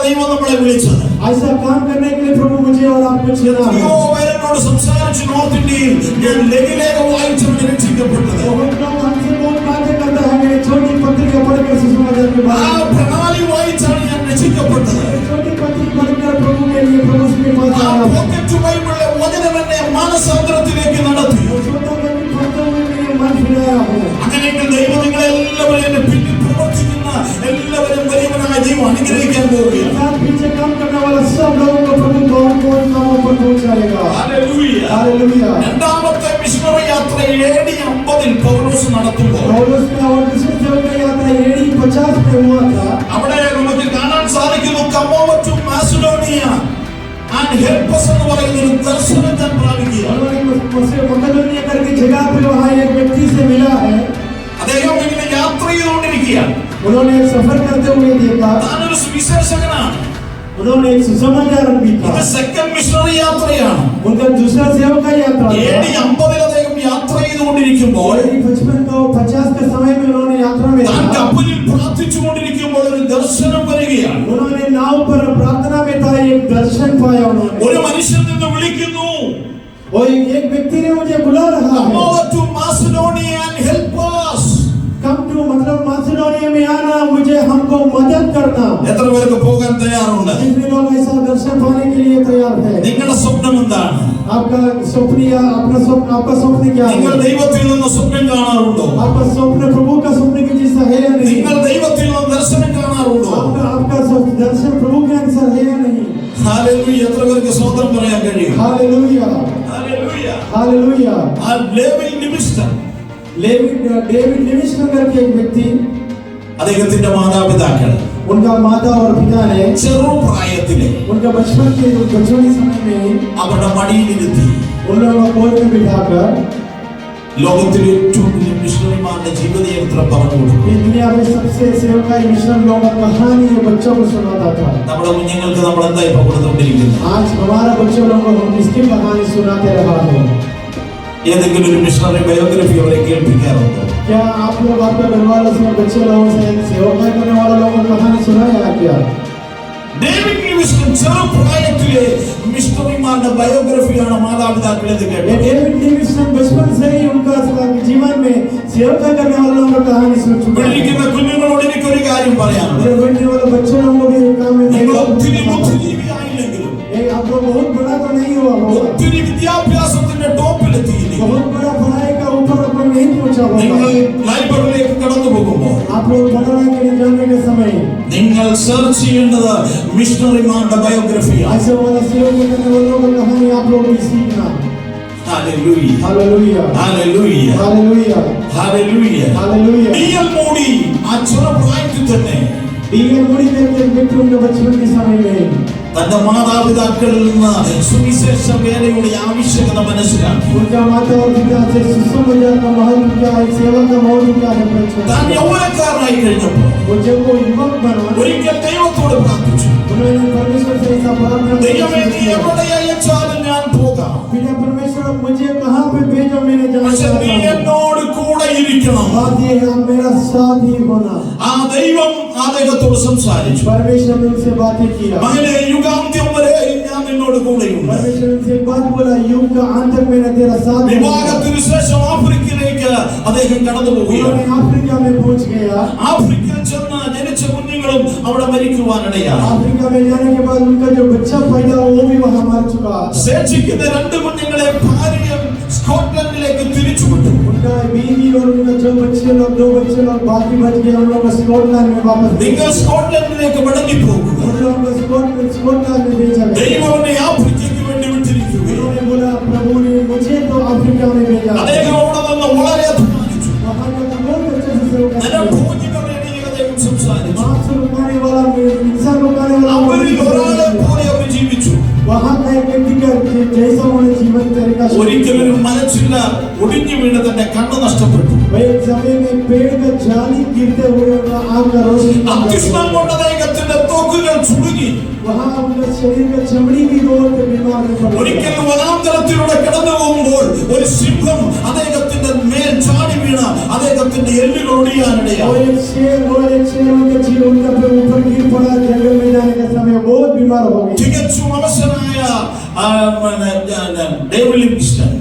ദൈവം നമ്മളെ വിളിച്ചത്. ऐसा काम करने के लिए प्रभु मुझे और आपको चुना है। എത്രയോ പേരോട് സംസാരിച്ച് നോർത്ത് ഇന്ത്യയിൽ ഞാൻ ലഘുലേഖ വായിച്ചാണ് രക്ഷിക്കപ്പെട്ടത്. बहुत लोग हमसे बहुत बातें करता है। मैंने छोटी पत्रिका पढ़कर सुसमाचार के ആ बारे में പ്രണാളി വായിച്ചാണ് ഞാൻ രക്ഷിക്കപ്പെട്ടത്. छोटी पत्रिका पढ़कर प्रभु के लिए प्रभु के पास ആ आया। പോക്കറ്റ് ബൈബിളിലെ വചനം എന്നെ മാനസാന്തരത്തിലേക്ക് നടത്തി. छोटा बच्ची पढ़ते हुए मेरे मन फिराया हूँ। അങ്ങനെയെങ്കിൽ ദൈവം നിങ്ങളെല്ലാവരെയും എന്നെ പിന്നിൽ പ്രവർത്തിക്കുന്ന എല്ലാവരും വലിയവനായ ദൈവം അനുഗ്രഹിക്കാൻ പോവുകയാണ്. साथ पीछे काम करने वाला सब लोगों को प्रभु बहुत बहुत कामों पर पहुंचाएगा। ഹല്ലേലൂയ. हालेलुया। രണ്ടാമത്തെ മിഷണറി യാത്ര AD 50 പൗലോസ് നടത്തുമ്പോൾ पौलुस का और दूसरी सेवक यात्रा AD 50 में हुआ था। അവിടെ നമുക്ക് കാണാൻ സാധിക്കുന്നു come over to Macedonia and help us എന്ന് പറയുന്ന ഒരു ദർശനം താൻ പ്രാപിക്കുകയാണ്. उन्होंने मकदोनिया करके जगह पे वहाँ एक व्यक्ति से मिला है। അദ്ദേഹം ഇങ്ങനെ യാത്ര ചെയ്തുകൊണ്ടിരിക്കുകയാണ്. उन्होंने एक सफर करते हुए देखा। താനൊരു സുവിശേഷകനാണ്. उन्होंने एक सुसमाचार भी था। ഇത് സെക്കൻഡ് മിഷണറി യാത്രയാണ്. उनका दूसरा सेवक यात्रा AD 50 അദ്ദേഹം യാത്ര ചെയ്തുകൊണ്ടിരിക്കുമ്പോൾ 50 के समय में उन्होंने यात्रा में താൻ था। കപ്പലിൽ പ്രാർത്ഥിച്ചുകൊണ്ടിരിക്കുമ്പോൾ ഒരു ദർശനം വരികയാണ്. उन्होंने नाव पर प्रार्थना में था एक दर्शन पाया। उन्होंने ഒരു മനുഷ്യൻ നിന്ന് വിളിക്കുന്നു, और एक व्यक्ति ने मुझे बुला रहा है। Come to Macedonia and help us. Come to मतलब मासिडोनिया में आना, मुझे हमको मदद करना। എത്ര പേർക്ക് പോകാൻ തയ്യാറുണ്ട്? कितने लोग ऐसा दर्शन पाने के लिए तैयार है? നിങ്ങളുടെ സ്വപ്നം എന്താണ്? आपका स्वप्न या आपका स्वप्न क्या है? നിങ്ങൾ ദൈവത്തിൽ നിന്ന് സ്വപ്നം കാണാറുണ്ടോ? आपका स्वप्न प्रभु का स्वप्न के जैसा है या नहीं? നിങ്ങൾ ദൈവത്തിൽ നിന്ന് ദർശനം കാണാറുണ്ടോ? आपका दर्शन प्रभु के अनुसार है या नहीं? ഹല്ലേലൂയ. എത്ര പേർക്ക് സ്തോത്രം പറയാൻ കഴിയും? Hallelujah hallelujah. हालेलुया। ആ ലേവിൻ നിമിഷ്ടം डेविड लिविंगस्टन करके एक व्यक्ति, അദ്ദേഹത്തിന്റെ മാതാപിതാക്കൾ उनका माता और पिता ने ചെറുപ്രായത്തിലെ उनका बचपनी समय में അവരുടെ മടിയിലിരുത്തി उन लोगों को कोल में बिठाकर ലോകത്തിലെ ഏറ്റവും വലിയ മിഷണറിമാരുടെ ജീവിതചരിത്രം പറഞ്ഞു കൊടുത്തു. इस दुनिया में सबसे सेवकाई मिशन लोगों का कहानी है बच्चों को सुनाता था। നമ്മുടെ കുഞ്ഞുങ്ങൾക്ക് നമ്മൾ എന്താ ഇപ്പൊ കൊടുത്തുകൊണ്ടിരിക്കുന്നത്? आज हमारा बच्चों लोगों को हम इसकी कहानी सुनाते रहा है। ഏതെങ്കിലും ഒരു മിഷണറി ബയോഗ്രഫി അവരെ കേൾപ്പിക്കാറുണ്ടോ? क्या आप लोग आपके घर वालों से बच्चे लोगों से सेवकाई करने वाले लोगों को कहानी सुनाया है क्या? ഡേവിഡ് ലിവിങ്സ്റ്റൺ ചെറുപ്രായത്തിലെ മിഷണറിമാരുടെ ബയോഗ്രഫിയാണ് മാതാപിതാക്കൾ എന്ന് ये കേട്ടത്. डेविड लिविंगस्टन बचपन से ही उनका जीवन में सेवकाई करने वाले लोगों की कहानी सुन चुके हैं। പഠിക്കുന്ന കുഞ്ഞുങ്ങളോട് എനിക്കൊരു കാര്യം പറയാനുണ്ട്. जो बैठने वाले बच्चों लोगों को भी काम में നിങ്ങൾ ഒത്തിരി ബുദ്ധിജീവിയായില്ലെങ്കിലും आप लोग बहुत बड़ा तो नहीं हुआ होगा, ഒത്തിരി വിദ്യാഭ്യാസത്തിന്റെ ടോപ്പിലെത്തിയില്ലെങ്കിൽ बहुत बड़ा पढ़ाई का ऊपर अपना नहीं पहुंचा നിങ്ങൾ होगा। ലൈബ്രറിയിലേക്ക് കടന്നു പോകുമ്പോൾ आप लोग पढ़ने के लिए जाने के समय നിങ്ങൾ സെർച്ച് ചെയ്യേണ്ടത് മിഷണറിമാരുടെ ബയോഗ്രഫിയാണ്. ऐसे वाला सेवक करने वालों की कहानी आप लोग भी सीखना। Hallelujah. Hallelujah hallelujah. Hallelujah hallelujah. Hallelujah. ഡിഎൽ മൂടി ആ ചെറുപ്രായത്തിൽ തന്നെ डीएल मुड़ी करके व्यक्ति उनके बचपन के समय में തന്റെ മാതാപിതാക്കളിൽ നിന്ന് സുവിശേഷ വേലയുടെ ആവശ്യകത മനസ്സിലാക്കി. उनका माता और पिता से सुसमाचार का महत्व क्या है, सेवा का महत्व क्या है, താൻ യൗവനക്കാരനായി കഴിഞ്ഞപ്പോൾ वो जब वो युवक बना ഒരിക്കൽ ദൈവത്തോട് പ്രാർത്ഥിച്ചു, उन्होंने परमेश्वर से ऐसा प्रार्थना ദൈവമേ നീ എവിടെ അയച്ചാലും ഞാൻ പോകാം, पिता परमेश्वर मुझे कहाँ पे भेजो, मैंने जाना പക്ഷെ നീ चाहता हूँ, എന്നോട് കൂടെ ഇരിക്കണം. बात ये है मेरा साथ ही होना. ആ ദൈവം അദ്ദേഹത്തോട് സംസാരിച്ചു, परमेश्वर ने उनसे बातें किया, മകനെ യുഗാന്ത്യം വരെ ഞാൻ നിന്നോട് കൂടെയുണ്ട്. परमेश्वर ने उनसे एक बात बोला, युग का अंत तक मैंने तेरा साथ दूंगा. വിവാഹത്തിന് ശേഷം ആഫ്രിക്കയിലേക്ക് അദ്ദേഹം കടന്നു പോവുകയാണ്. उन्होंने अफ्रीका में पहुंच गया. ആഫ്രിക്കയിൽ ചെന്ന് ജനിച്ച കുഞ്ഞുങ്ങളും അവിടെ മരിക്കുവാനിടയാണ്. अफ्रीका में जाने के बाद उनका जो बच्चा पैदा हुआ वो भी वहां मर चुका. ശേഷിക്കുന്ന രണ്ട് കുഞ്ഞുങ്ങളെ ഭാര്യയും സ്കോട്ട്ലൻഡിലേക്ക് തിരിച്ചുവിട്ടു. उनका बीवी और उनका जो बच्चे लोग, दो बच्चे लोग बाकी बच गए, उन लोगों को स्कॉटलैंड में वापस നിങ്ങൾ സ്കോട്ട്ലൻഡിലേക്ക് മടങ്ങി പോകുക. उन लोगों को स्कॉटलैंड में भेजा गया. ദൈവനെ ആഫ്രിക്കയ്ക്ക് വേണ്ടി വിട്ടിരിക്കുകയാണ്. उन्होंने बोला प्रभु ने मुझे तो अफ्रीका में भेजा. അദ്ദേഹം അവിടെ നിന്ന് വളരെ അധ്വാനിച്ചു. वहां का बहुत अच्छे से सेवा किया. ജനഭോജികളുടെ ഇടയിൽ അദ്ദേഹം സംസാരിച്ചു. मांस रुकाने वाला, इंसान रुकाने वाला, അവരിൽ ഒരാളെ പോലെ അവർ ജീവിച്ചു. वहां का एक व्यक्ति का जैसा उन्होंने जीवन तरीका ഒരിക്കലും മനസ്സില്ല, ഒടിഞ്ഞു വീണ് തന്റെ കണ്ണ് നഷ്ടപ്പെട്ടു. एक समय में पेड़ का जाली गिरते हुए उनका आंख का रोशनी അത്യുഷ്ണം കൊണ്ട് അദ്ദേഹത്തിന്റെ ത്വക്കുകൾ ചുരുങ്ങി. वहां उनका शरीर का चमड़ी की दौड़ पे बीमार में पड़ ഒരിക്കൽ വനാന്തരത്തിലൂടെ കടന്നു പോകുമ്പോൾ ഒരു സിംഹം അദ്ദേഹത്തിന്റെ മേൽ ചാടി വീണ അദ്ദേഹത്തിന്റെ എല്ലിൽ ഒടിയാനിടയായി. वो एक शेर उनके जीवन उनका ऊपर गिर पड़ा. जंगल में जाने के समय बहुत बीमार हो गए. തികച്ചും അവശനായ ഡേവിഡ് ലിവിങ്സ്റ്റൺ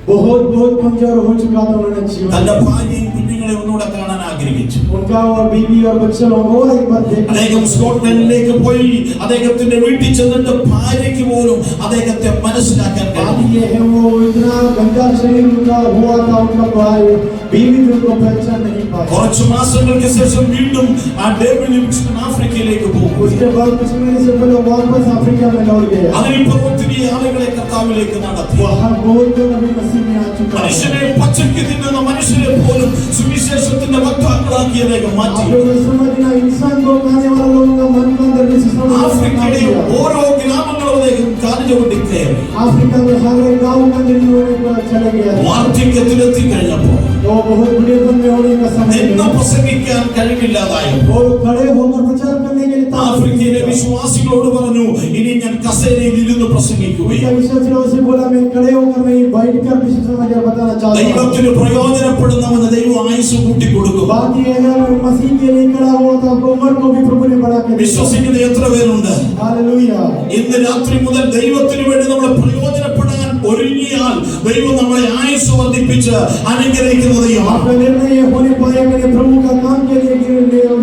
बहुत कमजोर हो चुका था उन्होंने जीवन. തന്റെ ഭാര്യയും കുഞ്ഞുങ്ങളെ ഒന്നുകൂടെ കാണാൻ ആഗ്രഹിച്ചു. उनका और बीवी और बच्चे लोग वो एक बार देख അദ്ദേഹം സ്കോട്ട്ലൻഡിലേക്ക് പോയി അദ്ദേഹത്തിന്റെ വീട്ടിൽ ചെന്നിട്ട് ഭാര്യയ്ക്ക് പോലും അദ്ദേഹത്തെ മനസ്സിലാക്കാൻ बात കഴിഞ്ഞു. ये है वो इतना गंदा शरीर उनका हुआ था, उनका भाई बीवी भी उनको पहचान नहीं पाई. കുറച്ചു മാസങ്ങൾക്ക് ശേഷം വീണ്ടും ആ ഡേവിഡ് ലിവിങ്സ്റ്റൺ ആഫ്രിക്കയിലേക്ക് പോകും. उसके बाद कुछ महीने से पहले वापस अफ्रीका में लौट गया. അതിനിപ്പോ ഒത്തിരി ആളുകളെ കർത്താവിലേക്ക് നടത്തി. वहाँ बहुत लोग अभी मसीह में आ चुका है. മനുഷ്യനെ പച്ചയ്ക്ക് തിന്നുന്ന മനുഷ്യരെ പോലും സുവിശേഷത്തിന്റെ വക്താക്കളാക്കി അദ്ദേഹം മാറ്റി. आप लोग समझना, इंसान को खाने वाला लोगों का मन का अंदर से समझ ആഫ്രിക്കയുടെ ഓരോ ഗ്രാമങ്ങളും അദ്ദേഹം കാലുചവിട്ടി കയറി. अफ्रीका में हर एक गांव के अंदर इन्होंने चले गया. വാർദ്ധക്യത്തിലെത്തി കഴിഞ്ഞപ്പോ वो बहुत बुढ़ेपन में होने का समय നിന്ന് പ്രസംഗിക്കാൻ കഴിവില്ലാതായപ്പോൾ और खड़े होकर प्रचार करने के लिए ആഫ്രിക്കയിലെ വിശ്വാസികളോട് പറഞ്ഞു, ഇനി ഞാൻ കസേരയിൽ ഇരുന്ന് പ്രസംഗിക്കുകയാണ്. विश्वासियों से बोला, मैं खड़े होकर नहीं बैठ कर विश्व समाचार बताना चाहता हूँ. ദൈവത്തിന് പ്രയോജനപ്പെടുന്നവന് ദൈവം ആയുസ് കൂട്ടി കൊടുക്കും. बात ये है, अगर मसीह के लिए खड़ा हो तो आपको उम्र को भी प्रभु ने बढ़ा के दिया. വിശ്വസിക്കുന്ന എത്ര പേരുണ്ട്? हालेलुया. ഇന്ന് രാത്രി മുതൽ ദൈവത്തിന് വേണ്ടി നമ്മൾ പ്രയോജനപ്പെടാൻ ഒരുങ്ങിയാൽ ദൈവം നമ്മളെ ആയുസ് വർദ്ധിപ്പിച്ച് അനുഗ്രഹിക്കുന്ന ദൈവമാണ്. आपका निर्णय ये होने पाए, मैंने प्रभु का काम के लिए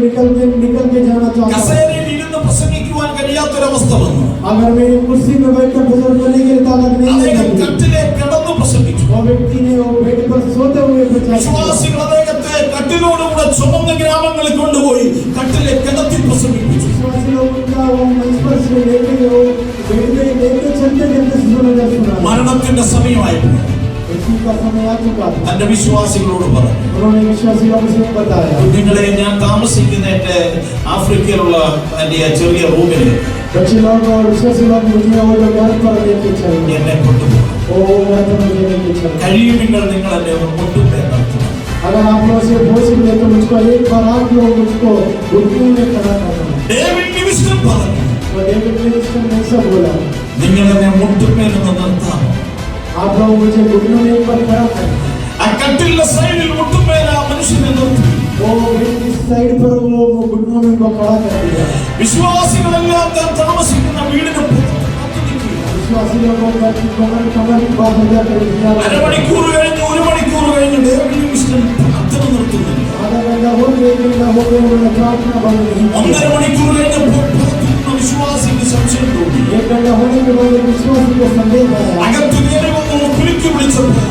निकल के जाना चाहता हूँ. കസേരയിൽ ഇരുന്ന് പ്രസംഗിക്കുവാൻ കഴിയാത്തൊരവസ്ഥ വന്നു. अगर मेरी कुर्सी में बैठकर प्रचार करने के लिए ताकत नहीं അദ്ദേഹം है, കട്ടിലെ കിടന്നു പ്രസംഗിച്ചു. वो व्यक्ति ने वो बेड पर सोते हुए प्रचार किया. വിശ്വാസികൾ അദ്ദേഹത്തെ കട്ടിലോടുകൂടെ ചുമന്ന ഗ്രാമങ്ങളിൽ കൊണ്ടുപോയി കട്ടിലെ കിടത്തി പ്രസംഗിപ്പിച്ചു. विश्वासी लोग उनका वो मंच पर से लेके वो बेड पे लेके चलते सुना. മരണത്തിന്റെ സമയമായിരുന്നു. मृत्यु का समय आ चुका था. തന്റെ വിശ്വാസികളോട് പറഞ്ഞു, उन्होंने विश्वासी लोगों से बताया, കുഞ്ഞുങ്ങളെ ഞാൻ താമസിക്കുന്ന എന്റെ ആഫ്രിക്കയിലുള്ള എന്റെ ചെറിയ റൂമിൽ बच्चे लोग और विश्वासी लोग मुझे वो जो घर पर लेके चले गए. എന്നെ കൊണ്ടുപോകും. वो घर पर मुझे लेके चले गए. കഴിയുമെങ്കിൽ നിങ്ങൾ എന്നെ കൊണ്ടുപോയി നടത്തുക. अगर आप लोग से पॉसिबल है तो मुझको एक बार आप लोग मुझको घुटनों में खड़ा करना. ഡേവിഡ് ലിവിങ്സ്റ്റൺ പറഞ്ഞു, तो डेविड लिविंगस्टन ने ऐसा बोला, നിങ്ങൾ എന്നെ മുട്ടുമേൽ നിന്ന് നിർത്താം. आप लोग मुझे घुटनों में एक बार खड़ा करें. ആ കട്ടിലിന്റെ സൈഡിൽ മുട്ടുമേൽ ആ മനുഷ്യനെ നിർത്തി. वो इस साइड पर वो घुटनों में उनको खड़ा कर दिया. വിശ്വാസികളെല്ലാം താൻ താമസിക്കുന്ന വീടിന് പുറത്ത് കാത്തുനിൽക്കുക. विश्वासी लोगों का कमर बात हो जाकर അരമണിക്കൂർ കഴിഞ്ഞ് ഒരു മണിക്കൂർ കഴിഞ്ഞ് ഡേവിഡ് ലിവിങ്സ്റ്റൺ പ്രാർത്ഥന നിർത്തുന്നില്ല. आधा घंटा हो गया, 1 घंटा हो गया, उन्होंने प्रार्थना बंद नहीं की. 1.5 മണിക്കൂർ കഴിഞ്ഞപ്പോൾ പുറത്തുനിന്ന വിശ്വാസിക്ക് സംശയം തോന്നി. 1 घंटा होने के बाद विश्वासी को संदेह आया. അകത്ത് കയറി വന്ന് കുലുക്കി വിളിച്ചപ്പോൾ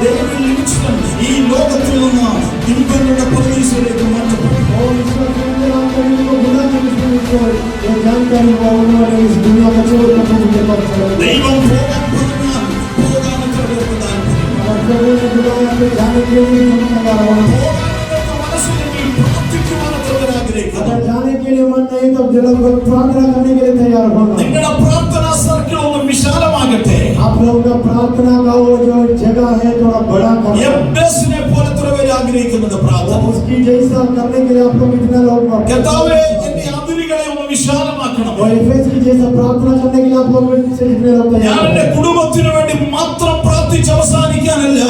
ഡേവിഡ് ലിവിങ്സ്റ്റൺ ഈ ലോകത്തിൽ നിന്ന് ഇമ്പങ്ങളുടെ പ്രതീക്ഷയിലേക്ക് മാറ്റപ്പെട്ടു. और विश्वासी अंदर आकर इनको बुला के इसको ये जानकारी वो उन्होंने इस दुनिया को छोड़ कर प्रभु के पास चले गए. ദൈവം പോകാൻ പറഞ്ഞാൽ പോകാൻ ഇത്രയൊക്കെ താല്പര്യം. और प्रभु ने बुलाया कि जाने के लिए उनका आह्वान. പോകാൻ മനസ്സിലെങ്കിൽ പ്രാർത്ഥിക്കുവാൻ എത്ര ആഗ്രഹിക്കുന്നു. अगर जाने के लिए मन नहीं तो जब प्रार्थना करने के लिए तैयार होना. നിങ്ങളുടെ जैसा करने के लिए आप लोग कितना लोग കർത്താവേ എന്റെ അതിരുകളെ ഒന്ന് വിശാലമാക്കണം. और एफेस की जैसा प्रार्थना करने के लिए आप लोग से कितने लोग ഞാൻ तैयार എന്റെ हैं? കുടുംബത്തിന് വേണ്ടി മാത്രം പ്രാർത്ഥിച്ച് അവസാനിക്കാനല്ല,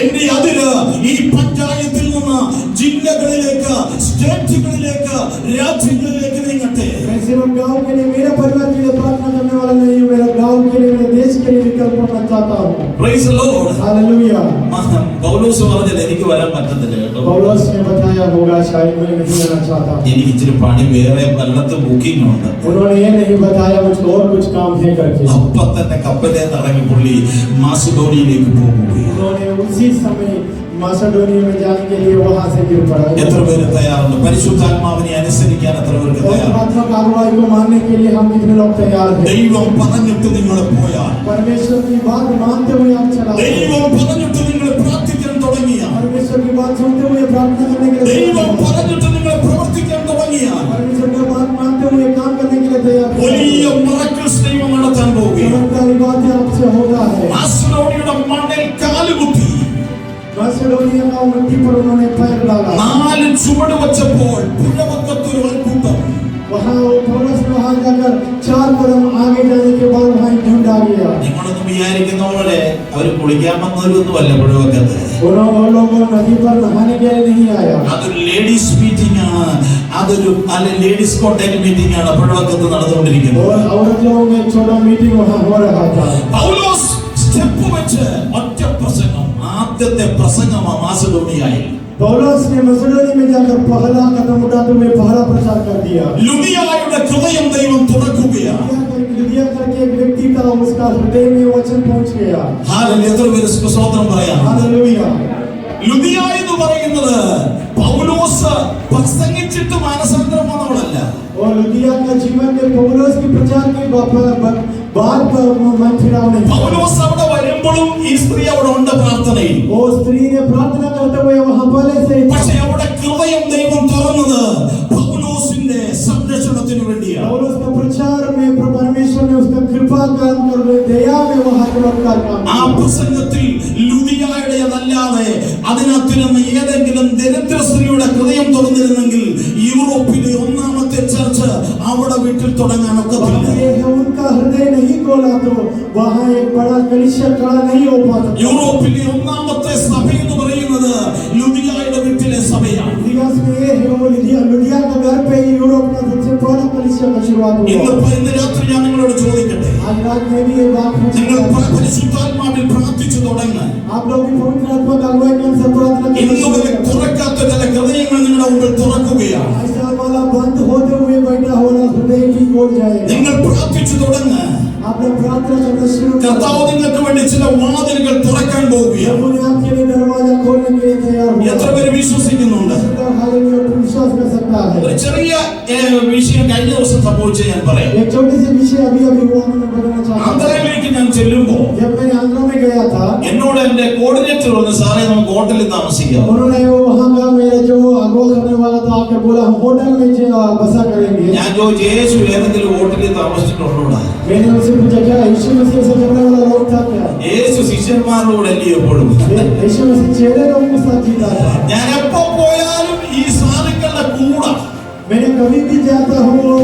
എന്റെ അതിര് ഈ പഞ്ചായത്തിൽ നിന്ന് ജില്ലകളിലേക്ക്, സ്റ്റേറ്റുകളിലേക്ക്, രാജ്യങ്ങളിലേക്ക് നീങ്ങട്ടെ. मैं सिर्फ गांव के लिए, मेरे परिवार के लिए प्रार्थना करने वाला नहीं हूँ, मेरे गांव के लिए, मेरे देश के लिए विकल्प करना चाहता हूँ. Praise the Lord. हालेलुया. പൗലോസ് പറഞ്ഞത് എനിക്ക് വരാൻ പറ്റത്തില്ല കേട്ടോ. पौलुस ने बताया होगा शायद मैं नहीं आना चाहता. എനിക്ക് ഇച്ചിരി പണി വേറെ പലയിടത്ത് ബുക്കിംഗ് ഉണ്ട്. उन्होंने ये नहीं बताया मुझको और कुछ काम है करके. അപ്പൊ തന്നെ കപ്പലിൽ നിന്ന് ഇറങ്ങി പുള്ളി മാസിഡോണിയയിലേക്ക് പോകുകയാണ്. उन्होंने उसी समय मासेडोनिया में जाने के लिए वहां से गिर पड़ा. എത്ര പേര് തയ്യാറുണ്ട്? പരിശുദ്ധാത്മാവിനെ അനുസരിക്കാൻ എത്ര പേർക്ക് और തയ്യാറാണ്? आत्मा का अगुवाई को मानने के लिए हम कितने लोग तैयार हैं? ദൈവം പറഞ്ഞിട്ട് നിങ്ങൾ പോയാൽ, परमेश्वर की बात मानते हुए आप चलाओ. ദൈവം പറഞ്ഞിട്ട് നിങ്ങൾ പ്രാർത്ഥിക്കാൻ തുടങ്ങിയാൽ, परमेश्वर की बात सुनते हुए प्रार्थना करने के लिए ദൈവം പറഞ്ഞിട്ട് നിങ്ങൾ പ്രവർത്തിക്കാൻ തുടങ്ങിയാൽ, परमेश्वर की बात मानते हुए काम करने के लिए तैयार. വലിയ മിറക്കിൾസ് ദൈവം നടത്താൻ പോവുകയാണ്. चमत्कारी बातें आपसे होता है. മാസിഡോണിയയുടെ മണ്ണിൽ കാലുകുത്തി मासेडोनिया का मिट्टी पर उन्होंने पैर डाला. 4 ചുവട് വെച്ചപ്പോൾ പുഴവക്കത്തൊരു ആൾക്കൂട്ടം. वहाँ वो पौलुस ने वहाँ जाकर 4 कदम आगे जाने के बाद वहाँ एक झुंड आ गया. നിങ്ങളൊന്നും വിചാരിക്കുന്ന പോലെ അവർ കുളിക്കാൻ വന്നവരൊന്നുമല്ല പുഴവക്കത്ത്. वो लोग नदी पर नहाने के लिए नहीं आया. അതൊരു ലേഡീസ് മീറ്റിംഗ് ആണ്, അതൊരു ലേഡീസ് കോട്ടേജ് മീറ്റിംഗ് ആണ് പുഴവക്കത്ത് നടന്നുകൊണ്ടിരിക്കുന്നത്. और औरत लोगों में एक छोटा मीटिंग वहाँ हो रहा था. പൗലോസ് സ്റ്റെപ്പ് വെച്ച് ഒറ്റ പ്രസംഗം, ആദ്യത്തെ പ്രസംഗമാ മാസിഡോണിയയിൽ. पौलुस ने मसेडोनिया में जाकर पहला कदम उठाते हुए पहला प्रचार कर दिया. ലുദിയായുടെ ഹൃദയം ദൈവം തുറക്കുകയാണ്. लुदिया करके एक व्यक्ति था, उसका हृदय में वचन पहुंच गया. ഹാലലൂയ. എത്ര പേര് സ്തോത്രം പറയാം? हालेलुया. ലുദിയ എന്ന് പറയുന്നത് പൗലോസ് പ്രസംഗിച്ചിട്ട് മാനസാന്തരം വന്നവളല്ല. और लुदिया का जीवन में पौलुस की प्रचार के बाद मन फिराव नहीं. പൗലോസ് അവിടെ വരുമ്പോഴും ഈ സ്ത്രീ അവിടെ ഉണ്ട് പ്രാർത്ഥനയിൽ. वो स्त्री ने प्रार्थना करते हुए वहां पहले से ही था. പക്ഷേ അവിടെ ഹൃദയം ദൈവം തുറന്നത് പൗലോസിന്റെ സംരക്ഷണത്തിന് വേണ്ടിയാണ്. पौलुस का प्रचार में परमेश्वर ने उसका कृपा काम कर दया में वहां चमत्कार काम ആ പ്രസംഗത്തിൽ ലുദിയായുടേതല്ലാതെ അതിനകത്തിരുന്ന് ഏതെങ്കിലും ദരിദ്ര സ്ത്രീയുടെ ഹൃദയം തുറന്നിരുന്നെങ്കിൽ യൂറോപ്പിലെ ഒന്നാമത്തെ ചർച്ച് അവിടെ വീട്ടിൽ തുടങ്ങാൻ ഒക്കത്തില്ല. उनका हृदय नहीं खोला तो वहां एक बड़ा कलीसिया खड़ा नहीं हो पाता. യൂറോപ്പിലെ ഒന്നാമത്തെ സഭ എന്ന് പറയുന്നത് ലുദിയായുടെ വീട്ടിലെ സഭയാണ്. इतिहास में ये है वो लुदिया का घर पे ही यूरोप का सबसे पहला कलीसिया का शुरुआत हुआ. ഇന്ന് രാത്രി ഞാൻ നിങ്ങളോട് ചോദിക്കട്ടെ, आज रात में भी ये बात നിങ്ങൾ पूछना. പരിശുദ്ധാത്മാവിൽ പ്രാർത്ഥിച്ചു തുടങ്ങാൻ आप लोग भी पवित्र आत्मा का अगुवाई से प्रार्थना ഇന്ന് വരെ തുറക്കാത്ത ചില ഹൃദയങ്ങൾ നിങ്ങളുടെ മുമ്പിൽ തുറക്കുകയാണ്. ऐसा वाला बंद होते हुए बैठा होना हृदय भी खोल जाए. നിങ്ങൾ പ്രാർത്ഥിച്ചു തുടങ്ങ്. आप लोग प्रार्थना करना शुरू കർത്താവ് നിങ്ങൾക്ക് വേണ്ടി ചില വാതിലുകൾ തുറക്കാൻ പോവുകയാണ്. प्रभु ने आपके लिए दरवाजा खोलने के लिए तैयार हुआ. എത്ര പേര് വിശ്വസിക്കുന്നുണ്ട്? हालेलुया. विश्वास कर सकता है. ഒരു ചെറിയ വിഷയം കഴിഞ്ഞ ദിവസം സംഭവിച്ചത് ഞാൻ പറയാം. एक छोटी सी विषय अभी हुआ, मैं बताना चाहता हूँ. ആന്ധ്രയിലേക്ക് ഞാൻ ചെല്ലുമ്പോൾ जब मैं आंध्रा में गया था, എന്നോട് എന്റെ കോർഡിനേറ്റർ പറഞ്ഞു, സാറേ നമുക്ക് ഹോട്ടലിൽ താമസിക്കാം. उन्होंने वहाँ का मेरा जो अगुवा करने वाला था आकर बोला हम होटल में बसा करेंगे. ഞാൻ ചോദിച്ചു, യേശു ഏതെങ്കിലും ഹോട്ടലിൽ താമസിച്ചിട്ടുണ്ടോടാ? मैंने उनसे पूछा क्या यीशु मसीह से झगड़ने वाला लोग था क्या? യേശു ശിഷ്യന്മാരോട് അല്ലേ എപ്പോഴും? यीशु मसीह चेहरे लोगों के साथ जीता था. ഞാൻ എപ്പോ പോയാലും ഈ സാധുക്കളുടെ കൂടെ. मैंने कभी भी जाता हूँ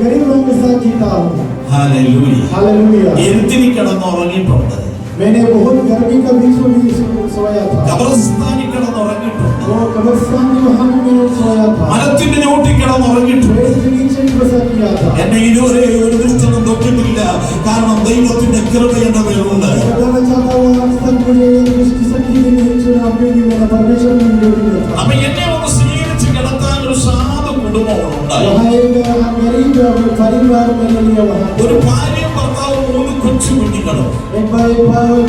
गरीब लोगों के साथ जीता हूँ. ഹല്ലേലൂയ. हालेलुया. എന്തിന് കിടന്നുറങ്ങിയിട്ടുണ്ട്? मैंने बहुत गर्मी का बीचों बीच सोया था. ഖബർസ്ഥാനിൽ കിടന്നുറങ്ങിയിട്ടുണ്ട്. वो कब्रिस्तान के वहाँ भी मैंने सोया था. മരത്തിന്റെ ചോട്ടിൽ കിടന്നുറങ്ങിയിട്ടുണ്ട്. पेड़ के नीचे भी बसा किया था. എന്നെ ഇതുവരെ ഒരു ദിവസം തൊട്ടിട്ടില്ല, കാരണം ദൈവത്തിന്റെ കൃപ എന്റെ മേലുണ്ട്. बताना चाहता हूँ आज तक मुझे ये दृष्टि शक्ति नहीं चुना, क्योंकि मेरा परमेश्वर मेरी ड्यूटी में था. അപ്പൊ എന്നെ ഒന്ന് സ്വീകരിച്ച് കിടത്താൻ ഒരു സാധു കുടുംബമുണ്ടായി. वहाँ एक गरीब परिवार मेरे लिए वहाँ ഒരു ഭാര്യയും ഭർത്താവും 3 കൊച്ചു കുഞ്ഞുങ്ങളും. एक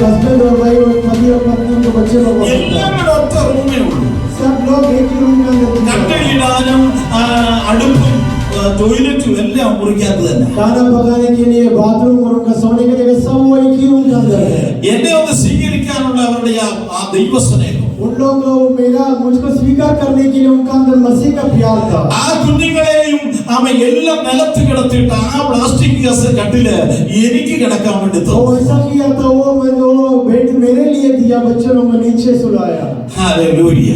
हस्बैंड और वाइफ और पति और पत्नी के बच्चे लोग वहाँ थे. എല്ലാം കൂടെ ഒറ്റ റൂമേ ഉള്ളൂ. सब लोग एक ही रूम में रहते थे. കട്ടിലിടാനും അടുപ്പും ടോയ്ലറ്റും എല്ലാം മുറിക്കകത്ത് തന്നെ. खाना पकाने के लिए बाथरूम और उनका सोने के लिए सब वो एक ही रूम के अंदर है. എന്നെ ഒന്ന് സ്വീകരിക്കാനുള്ള അവരുടെ ആ ദൈവസ്നേഹം, उन लोग मेरा मुझको स्वीकार करने के लिए उनका अंदर मसीह का प्यार था। ആ കുഞ്ഞുങ്ങളെയും അവൻ എല്ലാം നിലത്ത് കിടത്തിയിട്ട് ആ പ്ലാസ്റ്റിക് കട്ടില് എനിക്ക് കിടക്കാൻ വേണ്ടി वो ऐसा किया था, वो बेड मेरे लिए दिया, बच्चों को नीचे सुलाया। ഹല്ലേലൂയ.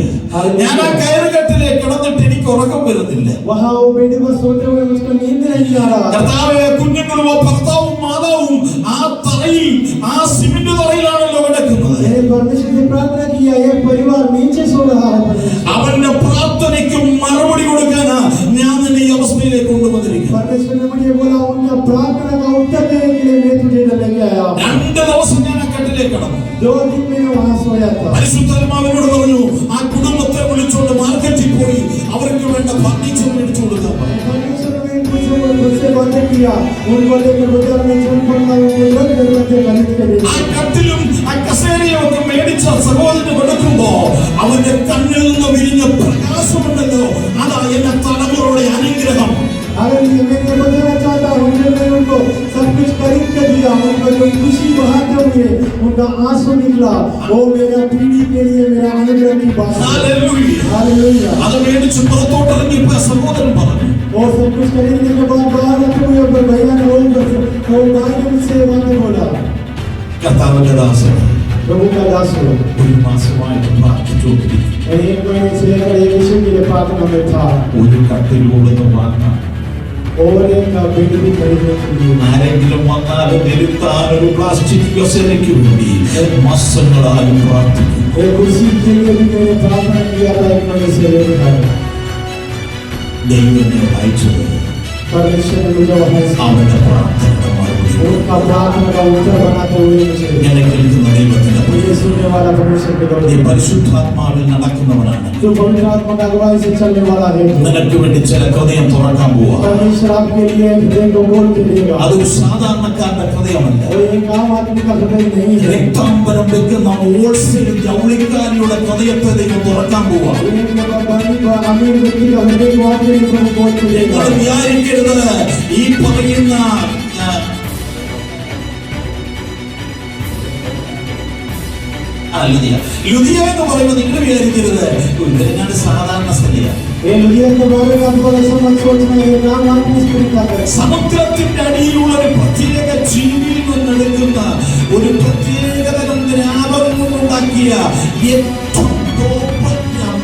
ഞാൻ ആ കയറുകട്ടിലെ കിടന്നിട്ട് എനിക്ക് ഉറക്കം വരുന്നില്ല. वहाँ वो बेड पर सोते हुए मुझको नींद नहीं आ रहा। കർത്താവേ, കുഞ്ഞുങ്ങളും ഭർത്താവും മാതാവും ആ തറയിൽ, ആ സിമന്റ് തറയിലാണല്ലോ കിടക്കുന്നത്. मैंने परमेश्वर से प्रार्थना किया, ये परिवार नीचे सो रहा है। അവന്റെ പ്രാർത്ഥനയ്ക്ക് മറുപടി കൊടുക്കാനാ ഞാൻ നിന്നെ ഈ അവസ്ഥയിലേക്ക് കൊണ്ടുവന്നിരിക്കുന്നു. परमेश्वर ने मुझे बोला, उनका प्रार्थना का उत्तर देने के लिए मैं तुझे इधर लेके आया। 2 ദിവസം ഞാൻ ആ കട്ടിലേക്ക് കിടന്നു. 2 दिन में वहाँ सोया था। പരിശുദ്ധാത്മാവിനോട് പറഞ്ഞു, ആ കുടുംബത്തെ വിളിച്ചോണ്ട് മാർക്കറ്റിൽ പോയി അവർക്ക് വേണ്ട ഫർണിച്ചർ മേടിച്ചു കൊടുക്കാൻ പറഞ്ഞു. परमेश्वर ने मुझसे वादा किया, उनको लेकर बाजार में चल पड़ना, उनको खरीद के दे। ആ കട്ടിലും ആ കസേരയും ഒക്കെ മേടിച്ച സഹോദരന് കൊടുക്കുമ്പോ അവന്റെ കണ്ണിൽ നിന്ന് വിരിഞ്ഞ പ്രകാശമുണ്ടല്ലോ, അതാ എന്റെ തലമുറയുടെ അനുഗ്രഹം. हालेलुया। मैं ये बताना चाहता हूँ, मैंने उनको सब कुछ खरीद के दिया, उनको जो खुशी बहाते हुए उनका आंसू निकला, वो मेरा पीढ़ी के लिए मेरा अनुग्रह की बात है। ഹല്ലേലൂയ. हालेलुया। അത് മേടിച്ച് പുറത്തോട്ട് ഇറങ്ങിയപ്പോ സഹോദരൻ പറഞ്ഞു, और सब कुछ खरीदने के बाद बाहर आते हुए भैया ने वो भाई ने मुझसे वादा बोला, കർത്താവിന്റെ ദാസൻ प्रभु का दास हो। 1 മാസമായിട്ട് പ്രാർത്ഥിച്ചുകൊണ്ടിരിക്കുന്നു. मैं 1 महीने से लेकर 1 वर्ष के लिए प्रार्थना में था, ഒരു കട്ടിലൂടെ വാങ്ങാൻ और एक बेड भी खरीदने के लिए। ആരെങ്കിലും വന്നാലും നിരുത്താൻ ഒരു പ്ലാസ്റ്റിക് കസേരയ്ക്ക് വേണ്ടി മാസങ്ങളായി പ്രാർത്ഥിക്കുന്നു. एक कुर्सी के लिए भी मैंने प्रार्थना किया था, 1 महीने से लेकर। ദൈവം അയച്ചത് परमेश्वर ने मुझे वहाँ से അവന്റെ പ്രാർത്ഥനയുടെ മറുപടി उनका प्रार्थना का उत्तर बनाते हुए मुझे ഇങ്ങനെ കേൾക്കുന്ന ദൈവത്തിന്റെ मुझे सुनने वाला परमेश्वर के ഈ द्वारा പരിശുദ്ധാത്മാവിൽ നടക്കുന്നവനാണ്. जो पवित्र आत्मा का अगुवाई से चलने वाला है, നിനക്ക് വേണ്ടി ചില ഹൃദയം തുറക്കാൻ പോവാ. परमेश्वर आपके लिए हृदय को बोल के देगा। അതൊരു സാധാരണക്കാരന്റെ ഹൃദയമല്ല. वो एक आम आदमी का हृदय नहीं है, രക്താംബരം വെക്കുന്ന ഹോൾസെയിൽ ജൗളിക്കാരിയുടെ ഹൃദയത്തെ ദൈവം തുറക്കാൻ പോവാ. अमीर व्यक्ति का हृदय को आपके लिए प्रभु बोल के देगा। നിങ്ങൾ വിചാരിക്കരുത് ഈ പറയുന്ന ലുദിയ എന്ന് പറയുമ്പോൾ നിങ്ങൾ വിചാരിക്കരുത് ഇവരെങ്ങാണ്ട് സാധാരണ സ്ഥലയാണ്. ये लुधिया के बारे में आपको ऐसा मत सोचना, ये नाम आदमी स्पिरिट का है। സമുദ്രത്തിന്റെ അടിയിലുള്ള ഒരു പ്രത്യേക ജീവിയിൽ നിന്നെടുക്കുന്ന ഒരു പ്രത്യേകതരം ദ്രാവകം കൊണ്ടുണ്ടാക്കിയ ഏറ്റവും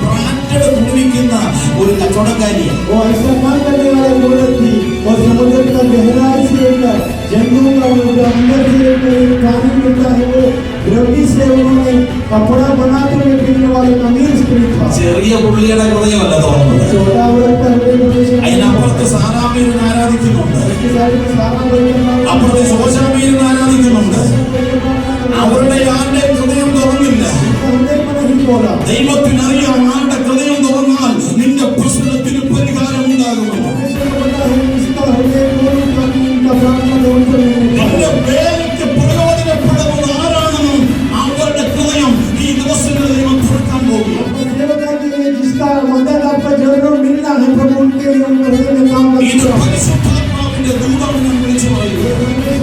ബ്രാൻഡഡ് നിർമ്മിക്കുന്ന ഒരു കച്ചവടക്കാരിയാണ്. वो ऐसा काम करने वाले औरत थी, और समुद्र का गहराई से एक जंगल का अंदर से एक पानी मिलता है, वो द्रव्य से उन्होंने कपड़ा बनाते हुए पीने वाले अमीर स्त्री था। ചെറിയ പുള്ളിയുടെ ഹൃദയമല്ല തോന്നുന്നത്. छोटा औरत का हृदय परमेश्वर അതിനപ്പുറത്ത് സാറാമീരൻ ആരാധിക്കുന്നുണ്ട്, इसके साथ में सारा लोग അപ്പുറത്ത് ശോശാമീരൻ ആരാധിക്കുന്നുണ്ട്. അവരുടെ ആരുടെ ഹൃദയം തുറന്നില്ല. हृदय को नहीं बोला। ദൈവത്തിനറിയാം ആരുടെ ഹൃദയം തുറന്നാൽ നിന്റെ പ്രശ്നത്തിന് പരിഹാരം ഉണ്ടാകുമെന്ന്. परमेश्वर को पता है इसका हृदय बोलूं ताकि इनका प्रार्थना का उत्तर मिले। നിന്റെ വേലയ്ക്ക് പ്രയോജനപ്പെടുന്നത് ആരാണെന്നും അവരുടെ ഹൃദയം ഈ ദിവസങ്ങളിൽ ദൈവം തുറക്കാൻ പോകുന്നു. सेवका के लिए जिसका मदद आपका जरूर मिलना है, प्रभु उनके लिए उनके हृदय में काम ഇത് करेगा। പരിശുദ്ധാത്മാവിന്റെ ദൂതമെന്ന് ഞാൻ വിളിച്ചു പറയുന്നു.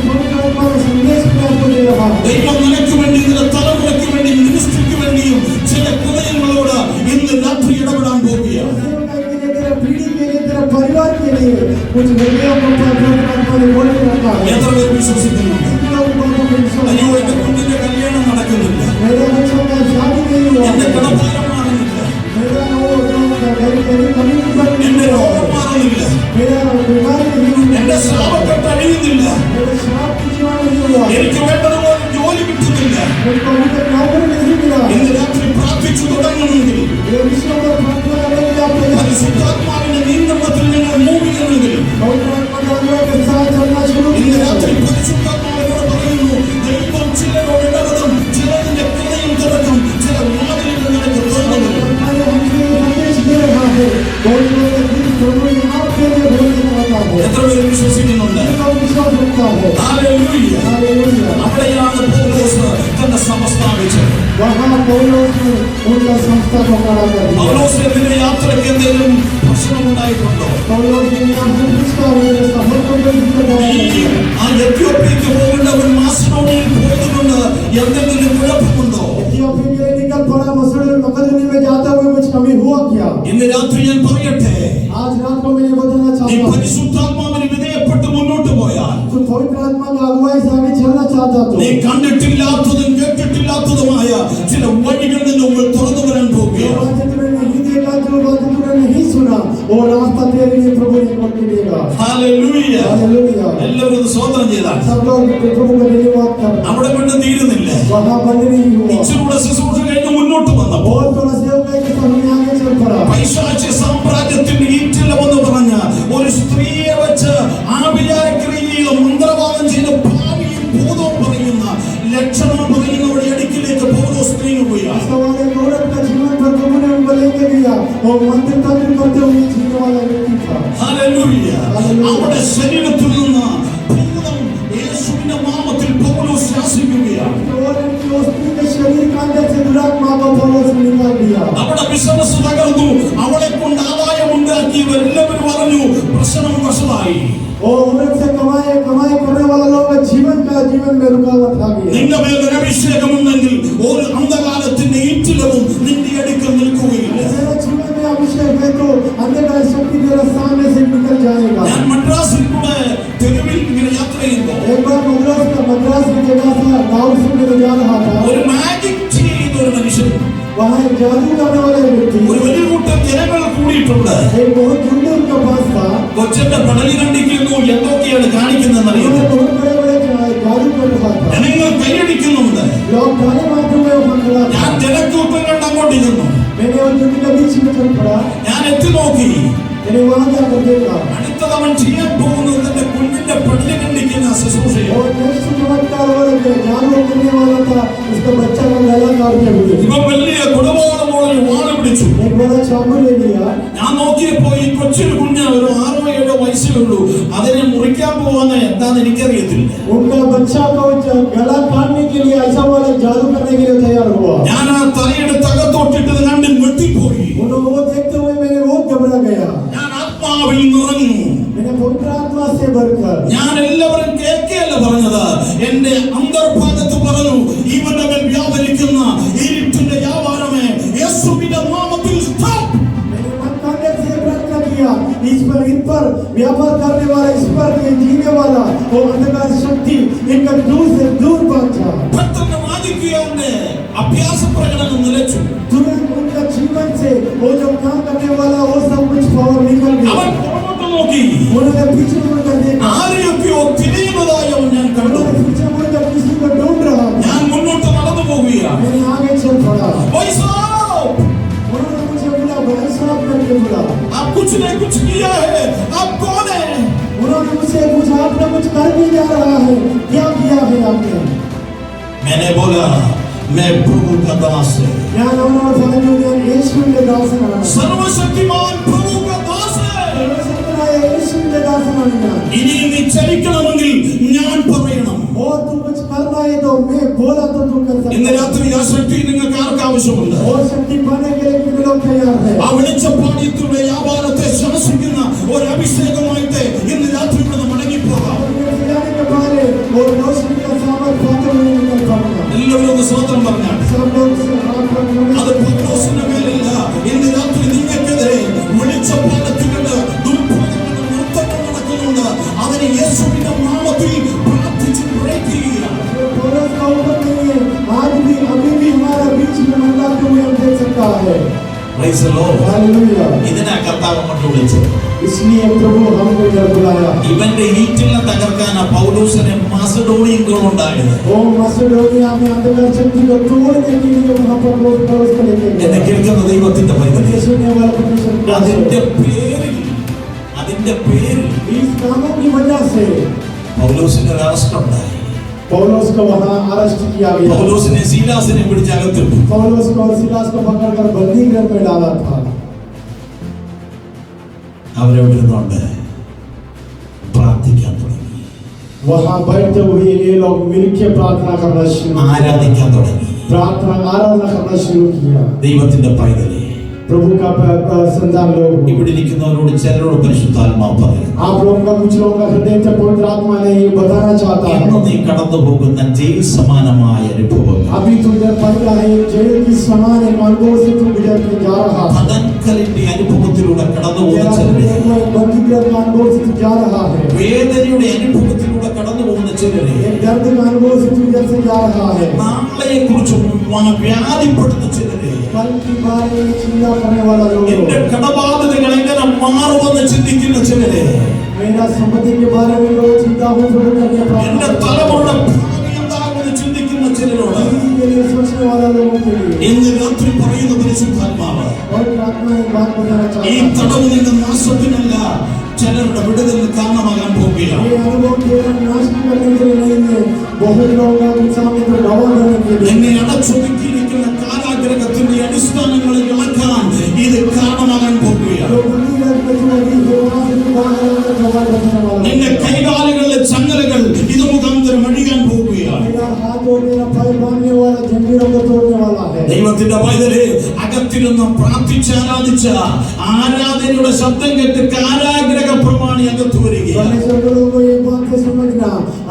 पवित्र आत्मा का संदेश मैं आपको दे रहा हूं। ദൈവം നിനക്ക് വേണ്ടി, നിന്റെ തലമുറയ്ക്ക് വേണ്ടി, മിനിസ്ട്രിക്ക് വേണ്ടിയും ചില ഹൃദയങ്ങളോട് ഇന്ന് രാത്രി ഇടപെടാൻ പോവുകയാണ്. सेवका के लिए, तेरा पीढ़ी के लिए, तेरा परिवार के लिए कुछ हृदयों को पवित्र आत्मा ने बोल के रखा है। എത്ര പേർ വിശ്വസിക്കുന്നുണ്ട്? അയ്യോ, എന്റെ കുഞ്ഞിന്റെ കല്യാണം നടക്കുന്നില്ല, मेरे बच्चों का शादी नहीं हुआ, എന്റെ കടഭാരം മാറുന്നില്ല, मेरा वो कमी എന്റെ രോഗം മാറുന്നില്ല, मेरा बीमारी नहीं हुई, എന്റെ ശ്രാപപ്പെട്ട് അഴിയുന്നില്ല, मेरे श्राप की जीवन नहीं हुआ, എനിക്ക് വേണ്ടതുപോലെ ജോലി കിട്ടുന്നില്ല. मुझको अभी तक नौकरी नहीं मिला। ഇന്ന് രാത്രി പ്രാർത്ഥിച്ചു തുടങ്ങുമെങ്കിൽ, ये विश्व में प्रार्थना करने के लिए आप പരിശുദ്ധാത്മാവിന്റെ നിയന്ത്രണത്തിൽ നിങ്ങൾ മൂവ് ചെയ്യണമെങ്കിൽ, पवित्र आत्मा का अगुवाई के साथ चलना शुरू ഇന്ന് कीजिए। രാത്രി പരിശുദ്ധാത്മാവിനോട് പറയുന്നു, ദൈവം ചിലരോട് ഇടപെടും, ചിലതിന്റെ ഹൃദയം തുറക്കും, ചില വാതിലുകൾ നിനക്ക് തുറന്നു. हमारे हमसे संदेश दे रहा है, बोलने के दिन प्रभु आपके लिए बोलने वाला है। എത്ര പേര് വിശ്വസിക്കുന്നുണ്ട്? इसका विश्वास रखता है। ഹല്ലേലൂയ. हालेलुया। അവിടെയാണ് പൗലോസ് തന്റെ സഭ സ്ഥാപിച്ചത്. वहाँ पौलुस ने उनका संस्था को खड़ा कर दिया। പൗലോസ് ഇതിന്റെ യാത്രയ്ക്ക് എന്തെങ്കിലും പ്രശ്നമുണ്ടായിട്ടുണ്ടോ? पौलुस ने यहाँ से पूछा, उन्होंने सफर को कोई दिक्कत आई ഈ नहीं। ആ എത്യോപ്യയ്ക്ക് പോകേണ്ടവൻ മാസിഡോണിയയിൽ പോയതുകൊണ്ട് എന്തെങ്കിലും കുഴപ്പമുണ്ടോ? एथियोपिया के लिए निकल पड़ा मकदूनिया में जाते हुए कुछ कमी हुआ क्या? ഇന്ന് രാത്രി ഞാൻ പറയട്ടെ, आज रात को मैं ये बताना നീ चाहता हूँ, പരിശുദ്ധാത്മാവിന് വിധേയപ്പെട്ട് മുന്നോട്ട് പോയാൽ, तो पवित्र आत्मा का अगुवाई से आगे चलना चाहता तो നീ കണ്ടിട്ടില്ലാത്തതും കേട്ടിട്ടില്ലാത്തതുമായ ചില വഴികൾ നിന്റെ മുമ്പിൽ തുറന്നു വരാൻ जो പോകുകയാണ്. बातें तूने नहीं देखा, जो बातें तूने नहीं सुना, वो रास्ता तेरे लिए प्रभु ने खोल के देगा। ഹല്ലേലൂയ. हालेलुया। എല്ലാവരും ഒന്ന് സ്തോത്രം ചെയ്താൽ. सब लोग प्रभु का धन्यवाद करना। അവിടെ കൊണ്ട് തീരുന്നില്ല. वहाँ बंद नहीं हुआ, ഇച്ചിരൂടെ ശുശ്രൂഷ കഴിഞ്ഞ് മുന്നോട്ട് വന്നപ്പോൾ और थोड़ा सेवकाई के साथ में आगे चल पड़ा। പൈശാചിക സാമ്രാജ്യത്തിന്റെ ഈറ്റിലമെന്ന് പറഞ്ഞ ഒരു സ്ത്രീയെ വെച്ച് ആഭിചാരക്രിയയിൽ മന്ത്രവാദം ചെയ്ത് ഭാവിയും ഭൂതവും പറയുന്ന ലക്ഷണം പറയുന്നവരുടെ അടുക്കിലേക്ക് പൗലോസ് നീങ്ങുകയാണ്. सवाल एक औरत का जीवन पर प्रभु ने उनको लेके गया, और मंत्र तंत्र करते हुए जीने वाला व्यक्ति था। ഹല്ലേലൂയ. അവിടെ ശരീരത്തിൽ നിന്ന് ഭൂതം യേശുവിന്റെ നാമത്തിൽ പൗലോസ് ശാസിക്കുകയാണ്. और इनकी स्त्री के शरीर के अंदर से दुरात्मा को पौलुस ने निकाल दिया। അവിടെ ബിസിനസ് തകർന്നു. അവളെ കൊണ്ട് ആദായം ഉണ്ടാക്കിയവരെല്ലാവരും പറഞ്ഞു പ്രശ്നം വഷളായി. और औरत से कमाई करने वाला लोग का जीवन में रुकावट आ गई। നിന്റെ മേൽ ഒരു അഭിഷേകമുണ്ടെങ്കിൽ ഒരു അന്ധകാരത്തിന്റെ ഈറ്റിലവും നിന്റെ അടുക്കൽ നിൽക്കുകയില്ല. तेरा जीवन में अभिषेक है तो अंधकार शक्ति तेरे सामने से निकल जाएगा। ഞാൻ മദ്രാസിൽ കൂടെ തെരുവിൽ ഇങ്ങനെ യാത്ര ചെയ്യുമ്പോൾ एक बार मद्रास की जगह से गाँव से मैं जा रहा था, ഒരു മാജിക് ചെയ്യുന്ന ഒരു മനുഷ്യൻ, वहाँ एक जादू करने वाला व्यक्ति, ഒരു വലിയ കൂട്ടം ജനങ്ങൾ കൂടിയിട്ടുണ്ട്. एक बहुत झुंड उनके पास था। കൊച്ചന്റെ പടലി കണ്ടിക്കുന്നു, എന്തൊക്കെയാണ് കാണിക്കുന്നതെന്ന് उन्होंने അറിയുന്നു. बहुत बड़े जादू कर रहा था, ജനങ്ങൾ കൈയടിക്കുന്നുണ്ട്. लोग गाने मारते हुए वहाँ खड़ा था। ഞാൻ ജനക്കൂട്ടം കണ്ട് അങ്ങോട്ട് ചെന്നു. मैंने उन झुंड के बीच में चल पड़ा, ഞാൻ എത്തി നോക്കി. मैंने वहाँ जाकर देखा, അടുത്തത് അവൻ ചെയ്യാൻ പോകുന്നത് തന്റെ കുഞ്ഞിന്റെ പടലി കണ്ടിക്കുന്ന ശുശ്രൂഷയാണ്. और नेक्स्ट चमत्कार और जादू करने वाला था, उसका बच्चा का गला काटते हुए ഇവൻ വലിയ കുടവാളമോളൊരു വാള് പിടിച്ചു. एक बड़ा चाकू ले लिया। ഞാൻ നോക്കിയപ്പോ ഈ കൊച്ചിന് കുഞ്ഞ് ഒരു 6-7 വയസ്സേ ഉള്ളൂ. അതിനെ മുറിക്കാൻ പോവാന്ന് എന്താന്ന് എനിക്കറിയത്തില്ല. उनका बच्चा को गला काटने के लिए ऐसा वाला जादू करने के लिए तैयार हुआ। ഞാൻ ആ തലയെടുത്ത് അകത്തോട്ടിട്ടത് കണ്ട് ഞെട്ടിപ്പോയി. उन्होंने वो देखते हुए मैंने वो घबरा गया। ഞാൻ ആത്മാവിൽ നിറഞ്ഞു. मैंने पवित्र आत्मा से भरकर, ഞാൻ എല്ലാവരും കേൾക്കുകയല്ല പറഞ്ഞത്, എന്റെ അന്തർഭാഗത്ത് പറഞ്ഞു, ഇവന്റെ മേൽ വ്യാപരിക്കുന്ന ഇരുട്ടിന്റെ വ്യാപാരമേ യേശുവിന്റെ നാമത്തിൽ സ്റ്റോപ്പ്. मैंने मन काटने से प्रार्थना किया, इन पर व्यापार करने वाला, इस पर जीने वाला वो अंधकार शक्ति इनका दूर से दूर भाग जा। പെട്ടെന്ന് വാദിക്കുകയുടെ അഭ്യാസ പ്രകടനം നിലച്ചു. तुरंत उनका जीवन से वो जो काम करने वाला वो सब कुछ पावर निकल അവൻ गया। പുറകോട്ട് നോക്കി. उन्होंने पीछे मुड़कर देखा, ആരെയൊക്കെയോ തിരിയുന്നതായി ഞാൻ കണ്ടു. उन्होंने पीछे मुड़कर किसी को ढूंढ रहा था। ഞാൻ മുന്നോട്ട് നടന്നു പോവുകയാണ്. मैंने आगे चल पड़ा। भाई साहब, उन्होंने मुझे बोला, भाई साहब करके बोला, आप कुछ नहीं कुछ किया है, आप कौन है? उन्होंने मुझसे पूछा, आपने कुछ कर भी जा रहा है, क्या किया है आपने? मैंने बोला, मैं प्रभु का दास है. ഞാൻ അവനോട് പറഞ്ഞു, ഞാൻ യേശുവിന്റെ ദാസനാണ്, സർവശക്തിമാൻ പ്രഭു का दास है. സർവശക്തനായ യേശുവിന്റെ ദാസനാണ് ഞാൻ। ഇനി നീ ചലിക്കണമെങ്കിൽ ഞാൻ പറയണം. और तू कुछ करना है तो मैं बोला तो तू कर ഇന്ന് सकता है। രാത്രി ആ ശക്തി നിങ്ങൾക്ക് ആർക്ക് ആവശ്യമുണ്ട്? और शक्ति पाने के लिए कितने लोग तैयार है? ആ വെളിച്ചപ്പാടിയത്തിലൂടെ വ്യാപാരത്തെ ശാസിക്കുന്ന ഒരു അഭിഷേകമായിട്ട് ഇന്ന് രാത്രി ഇവിടെ മടങ്ങിപ്പോകാം. और मैं खिलाने के बारे और रोशनी का सामर्थ पाते हुए निकल पाऊंगा। എല്ലാവരും ഒന്ന് സ്വതന്ത്രം പറഞ്ഞാൽ सब लोग से हाथ पकड़ना। അത് പൗലോസിന്റെ മേലല്ല. ഇന്ന് രാത്രി നിങ്ങൾക്കെതിരെ വെളിച്ചപ്പാടത്തിലുണ്ട്, ദുർഭോധങ്ങളുടെ നൃത്തങ്ങൾ നടക്കുന്നുണ്ട്. അതിന് യേശുവിന്റെ നാമത്തിൽ പ്രാർത്ഥിച്ച് ബ്രേക്ക് ചെയ്യുക. पौलुस का ऊपर नहीं है, आज भी अभी भी हमारा बीच में मंडलाते हुए हम देख सकता है। Praise the Lord. हालेलुया। ഇതിനാ കർത്താവ് അങ്ങോട്ട് വിളിച്ചത്. इसलिए प्रभु हमको इधर बुलाया। ഇവന്റെ ഈറ്റിലിനെ തകർക്കാനാ പൗലോസിനെ മാസഡോണിയൻ ഉണ്ടായത്. वो मसेडोनिया में अंधकार शक्ति को तोड़ने के लिए वहाँ पर लोग पौलुस को लेके गए। എന്നെ കേൾക്കുന്ന ദൈവത്തിന്റെ പൈതലേ, सुनने वाला परमेश्वर का അതിന്റെ പേരിൽ इस कामों की वजह से പൗലോസിന്റെ ഒരു അറസ്റ്റ് ഉണ്ടായി. पौलुस को वहाँ अरेस्ट किया गया। പൗലോസിനെ ശീലാസിനെ പിടിച്ച് അകത്തിട്ടു. पौलुस को और सिलास को पकड़कर बंदी घर में डाला था। അവരവിടെ ഇരുന്നുകൊണ്ട് പ്രാർത്ഥിക്കാൻ തുടങ്ങി, वहाँ बैठते हुए ये लोग मिलकर प्रार्थना करना शुरू किया। ആരാധിക്കാൻ തുടങ്ങി. प्रार्थना आराधना करना शुरू किया। ദൈവത്തിന്റെ പൈതലേ, प्रभु का संतान लोग हो। ഇവിടെ ഇരിക്കുന്നവരോട് ചിലരോട് പരിശുദ്ധാത്മാവ് പറയും, आप लोगों का कुछ लोगों का हृदय से पवित्र आत्मा ने ये बताना चाहता है, ഇന്ന് നീ കടന്നു പോകുന്ന ജയിൽ സമാനമായ അനുഭവങ്ങൾ, अभी तुम जब पढ़ रहे हो जेल की समान एक अनुभव से तुम गुजर के जा रहा है, പതൻകലിന്റെ അനുഭവത്തിലൂടെ കടന്നു പോകുന്ന तेरा ചിലരെ, एक बंदीगृह का अनुभव से तू जा रहा है, വേദനയുടെ അനുഭവത്തിലൂടെ കടന്നു പോകുന്ന ചിലരെ, एक दर्द का अनुभव से तू गुजर से जा रहा है, നാളെയെ കുറിച്ച് വ്യാധിപ്പെടുന്ന ചിലരെ, कल के बारे में चिंता करने वाला लोग, എന്റെ കടബാധ്യതകൾ എങ്ങനെ മാറുമെന്ന് ചിന്തിക്കുന്ന ചിലരെ, मेरा संपत्ति के बारे में लोग चिंता हो എന്റെ തലമുറ ഭാവി എന്താകുമെന്ന് ചിന്തിക്കുന്ന ചിലരോട് के लिए सोचने वाला लोगों के लिए ഇന്ന് രാത്രി പറയുന്ന പരിശുദ്ധാത്മാവ്, और प्रार्थना एक बात बताना ഈ चाहता തടവ് നിന്റെ നാശത്തിനല്ല, ചിലരുടെ വിടുതലിന് കാരണമാകാൻ പോകുകയാണ്. ये अनुभव केवल नाश करने के लिए नहीं है, बहुत लोगों का सामने तो गवाह करने के लिए എന്നെ അടച്ചൊതുക്കിയിരിക്കുന്ന കാരാഗ്രഹത്തിന്റെ അടിസ്ഥാനങ്ങളിൽ ഇളക്കാൻ ഇത് കാരണമാകാൻ പോകുകയാണ്. जो बुरी लगती है अभी वहां से बाहर आकर गवाह करने वाला നിന്റെ കൈകാലുകളിലെ ചങ്ങലകൾ ഇത് മുഖാന്തരം അഴിയാൻ പോകുകയാണ്. मेरा हाथ और मेरा पैर बांधने वाला जंजीरों को तोड़ने वाला है। ദൈവത്തിന്റെ പൈതലേ, അകത്തിരുന്ന് പ്രാർത്ഥിച്ച് ആരാധിച്ച ആരാധനയുടെ ശബ്ദം കേട്ട് കാരാഗ്രഹ പ്രമാണി അകത്ത് വരികയാണ്. परमेश्वर के लोगों को ये बात को समझना,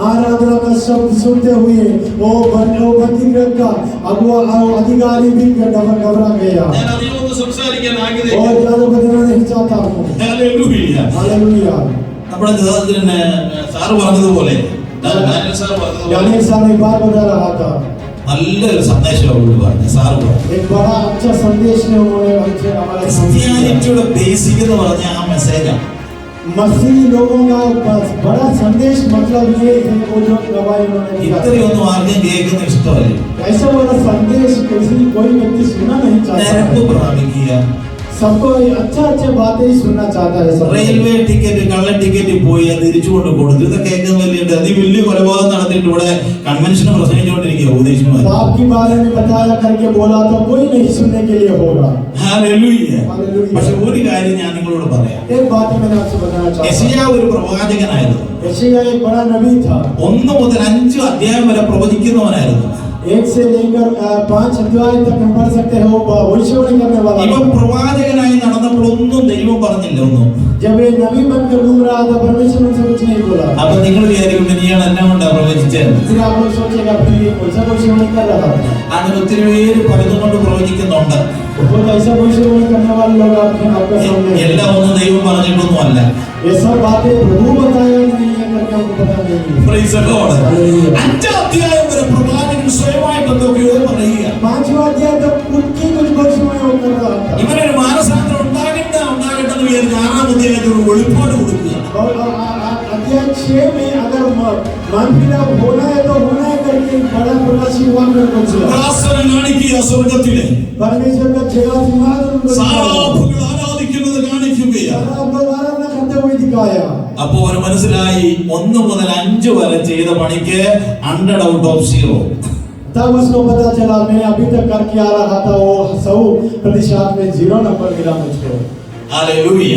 आराधना का शब्द सुनते हुए वो बंदीगृह का अगुआ अधिकारी भी घबरा गया ഞാൻ അതിനൊന്ന് സംസാരിക്കാൻ और ആഗ്രഹിക്കുന്നു. ज्यादा बताना नहीं चाहता हूँ। ഹല്ലേലൂയ. हालेलुया। നമ്മുടെ ജനത്തിന് സാറ് പറഞ്ഞതുപോലെ, ഡാനിയൽ സാർ പറഞ്ഞതുപോലെ यानी साहब एक बात बता रहा था, നല്ലൊരു സന്ദേശമാണ് പറഞ്ഞു സാറ് പറഞ്ഞു. एक बड़ा अच्छा संदेश ने उन्होंने हमसे हमारे ക്രിസ്ത്യാനിറ്റിയുടെ ബേസിക് എന്ന് പറഞ്ഞ ആ മെസ്സേജാണ്. मसीही लोगों का बड़ा संदेश मतलब ये है वो जो गवाही उन्होंने दिया। ഇത്രയൊന്നും ആർക്കും കേൾക്കുന്ന ഇഷ്ടമല്ല. ऐसा वाला संदेश किसी कोई व्यक्ति सुनना नहीं चाहता നിരപ്പ് है, പ്രാപിക്കുക, सबको अच्छा अच्छा बातें ही सुनना चाहता है सब। റെയിൽവേ ടിക്കറ്റ് കള്ള ടിക്കറ്റ് പോയി അത് തിരിച്ചു കൊണ്ട് കൊടുത്തു, ഇതൊക്കെ കേൾക്കുന്ന വലിയ വലിയ കൊലപാതകം നടത്തിയിട്ട് ഇവിടെ കൺവെൻഷൻ പ്രസംഗിച്ചുകൊണ്ടിരിക്കുക ഉപദേശിമാർ. बाप के बारे में बताया करके बोला तो कोई नहीं सुनने के लिए होगा। ഹല്ലേലൂയ. हालेलुया। പക്ഷെ ഒരു കാര്യം ഞാൻ നിങ്ങളോട് പറയാം, एक बात मैंने आपसे बताना चाहता हूँ, യെശയ്യാ ഒരു പ്രവാചകനായിരുന്നു. यशायाह एक बड़ा नबी था, 1 മുതൽ 5 അധ്യായം വരെ പ്രവചിക്കുന്നവനായിരുന്നു. 1 से लेकर 5 अध्याय तक हम पढ़ सकते हैं, वो भविष्यवाणी करने वाला ഇവൻ था। പ്രവാചകനായി നടന്നപ്പോൾ ഒന്നും ദൈവം പറഞ്ഞില്ല. ഒന്നും. जब ये नबी बनकर घूम रहा था, परमेश्वर उनसे कुछ नहीं बोला। അപ്പൊ നിങ്ങൾ വിചാരിക്കും ഇയാൾ എന്നെ കൊണ്ടാ പ്രവചിച്ചത്. फिर आप लोग सोचेगा फिर ये कौन सा भविष्यवाणी कर रहा था। അങ്ങനെ ഒത്തിരി പേര് പലതും കൊണ്ട് പ്രവചിക്കുന്നുണ്ട്. बहुत ऐसा भविष्यवाणी करने वाले लोग आपके सामने हैं। എല്ലാം ഒന്നും ദൈവം പറഞ്ഞിട്ടൊന്നും അല്ല. ये सब बातें प्रभु बताया नहीं है करके हमको पता नहीं है। Praise the Lord. हालेलुया। 5 അധ്യായം വരെ പ്രവാചകൻ സ്വയമായിട്ട് എന്തൊക്കെയോ പറയുക. 5वां अध्याय तक उनकी कुछ भविष्यवाणी वो कर रहा था। ഇവനൊരു മാനസാന്തരം ഉണ്ടാകട്ടെ എന്ന് വിചാരിച്ച് 6-ാം അധ്യായത്തിൽ ഒരു വെളിപ്പാട് കൊടുക്കുക. और अध्याय 6 में अगर मन फिराव होना है तो होना है करके बड़ा प्रकाशिवान में पहुंचा। പ്രകാശനം കാണിക്കുക സ്വർഗ്ഗത്തിലെ. परमेश्वर का जगह सिंहासन पर സാറാഫുകൾ ആരാധിക്കുന്നത് കാണിക്കുകയാണ്. आराधना करते हुए दिखाया। അപ്പോ അവന് മനസ്സിലായി 1 മുതൽ 5 വരെ ചെയ്ത പണിക്ക് 100 ഔട്ട് ഓഫ് 0. तब उसको पता चला मैं अभी तक करके आ रहा था वो 100% में 0 नंबर मिला मुझको। ഹല്ലേലൂയ.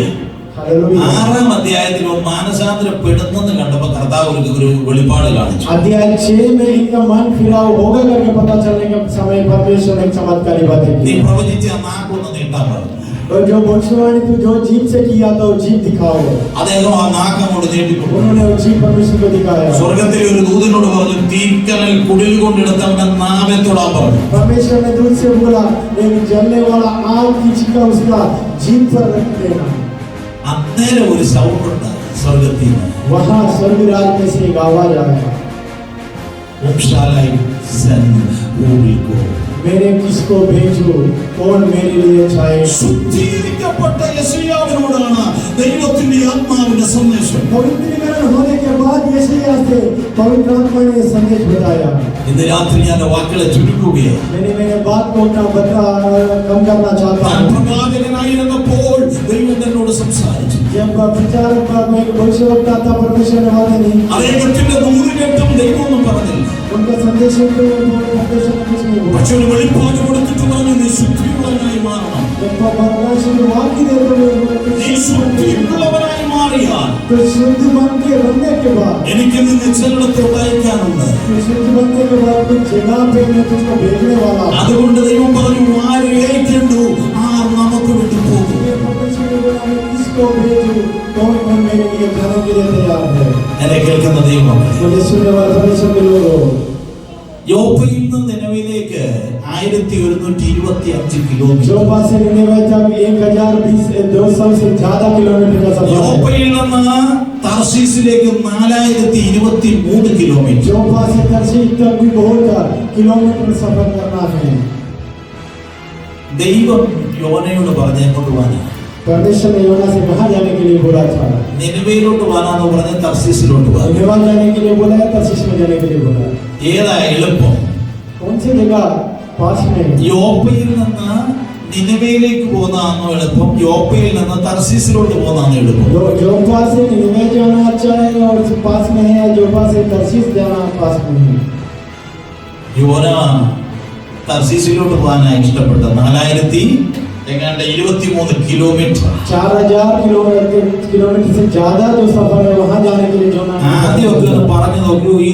हालेलुया। 6-ാം അധ്യായത്തിൽ മാനസാന്തരപ്പെടുന്നെന്ന് കണ്ടപ്പോൾ കർത്താവ് ഒരു വെളിപ്പാട് കാണിച്ചു. अध्याय 6 में इनका मन फिराव होगा करके पता चलने के समय परमेश्वर ने चमत्कारी बातें നീ की। പ്രവചിച്ച നാക്കൊന്ന് നീട്ടാൻ പറഞ്ഞു. और जो भविष्यवाणी तू जो जीभ से किया तो जीभ दिखाओ। അദ്ദേഹം ആ നാക്ക് അങ്ങോട്ട് നീട്ടിക്കൊണ്ടു. उन्होंने वो जीभ परमेश्वर को दिखाया। സ്വർഗത്തിലെ ഒരു ദൂതനോട് പറഞ്ഞു, തീക്കനൽ കുടിൽ കൊണ്ടെടുത്തവന്റെ നാവെ തൊടാൻ പറഞ്ഞു. परमेश्वर ने दूध से बोला एक जलने वाला आग की चिका उसका जीभ पर रख देना। അന്നേരം ഒരു സൗണ്ട് ഉണ്ട് സ്വർഗത്തിൽ നിന്ന്. वहाँ स्वर्ग राज में से एक आवाज आया, Whom shall I send? Who will go? मेरे किसको भेजूं, कौन मेरे लिए जाए। ശുദ്ധീകരിക്കപ്പെട്ട യെശയ്യാവിനോടാണ് ദൈവത്തിന്റെ ആത്മാവിന്റെ സന്ദേശം. पवित्रीकरण होने के बाद यशायाह से पवित्र आत्मा ने संदेश बताया। ഇന്ന് രാത്രി ഞാൻ വാക്കുകളെ ചുരുക്കുകയാണ്. मैंने बात को कम करना चाहता താൻ हूँ। പ്രവാചകനായിരുന്നപ്പോൾ ദൈവം എന്നോട് സംസാരിച്ചു. जब प्रचारक में भविष्यवक्ता था, परमेश्वर ने वादा नहीं किया। അദ്ദേഹത്തിന്റെ നൂറുകെട്ടും ദൈവമൊന്നും പറഞ്ഞില്ല. उनका संदेश तो परमेश्वर ने कुछ नहीं बोला। പക്ഷെ ഒരു വെളിപ്പാട് കൊടുത്തിട്ട് പറഞ്ഞു, നീ ശുദ്ധിയുള്ളവനായി മാറണം. जब परमेश्वर वाक्य देते हुए നീ ശുദ്ധിയുള്ളവനായി മാറിയാൽ तो शुद्ध मन के बनने के बाद എനിക്ക് നിന്നെ ചിലയിടത്തോട്ട് അയക്കാനുണ്ട്. शुद्ध बनने के बाद कुछ जगह पे मैं तुझको भेजने वाला हूं। അതുകൊണ്ട് ദൈവം പറഞ്ഞു, ആര് അയക്കണ്ടു ആർ നമുക്ക് വേണ്ടി പോകും. ये परमेश्वर ने बोला मैं किसको भेजूं, कौन कौन मेरे लिए जाने के लिए तैयार है। എന്നെ കേൾക്കുന്ന ദൈവം, मुझे सुनने वाले परमेश्वर के लोगों, യോപ്പയിൽ നിന്ന് നിനവിലേക്ക് 1125 കിലോമീറ്റർ. जोपा से निनेवे तक 1020 से ज्यादा किलोमीटर का सफर है। യോപ്പയിൽ നിന്ന് തർശീസിലേക്ക് 4023 കിലോമീറ്റർ. जोपा से तर्शीश तक भी बहुत किलोमीटर सफर करना है। ദൈവം യോനയോട് പറഞ്ഞ എങ്ങോട്ട് പോകാനാ? परमेश्वर ने योना से कहाँ जाने के लिए बोला था? നിനവയിലോട്ട് പോകാനാന്ന് പറഞ്ഞ തർശീസിലോട്ട് പോകാൻ. निनेवे जाने के लिए बोला है, तर्शीश में जाने के लिए बोला है। ഏതാ എളുപ്പം? कौन सी जगह पास में? യോപ്പയിൽ നിന്ന് നിനവയിലേക്ക് പോകുന്നതാണോ എളുപ്പം, യോപ്പയിൽ നിന്ന് തർശീസിലോട്ട് പോകുന്നതാണോ എളുപ്പം? जोपा से निनेवे जाना अच्छा है और पास में है, जोपा से तर्शीश जाना पास में है। യോന തർശീസിലോട്ട് പോകാനാണ് ഇഷ്ടപ്പെട്ടത്. 4023 കിലോമീറ്റർ. 4000 किलोमीटर से ज्यादा जो सफर है वहां जाने के लिए जोना ആദ്യമൊക്കെ ഒന്ന് പറഞ്ഞു നോക്കൂ, ഈ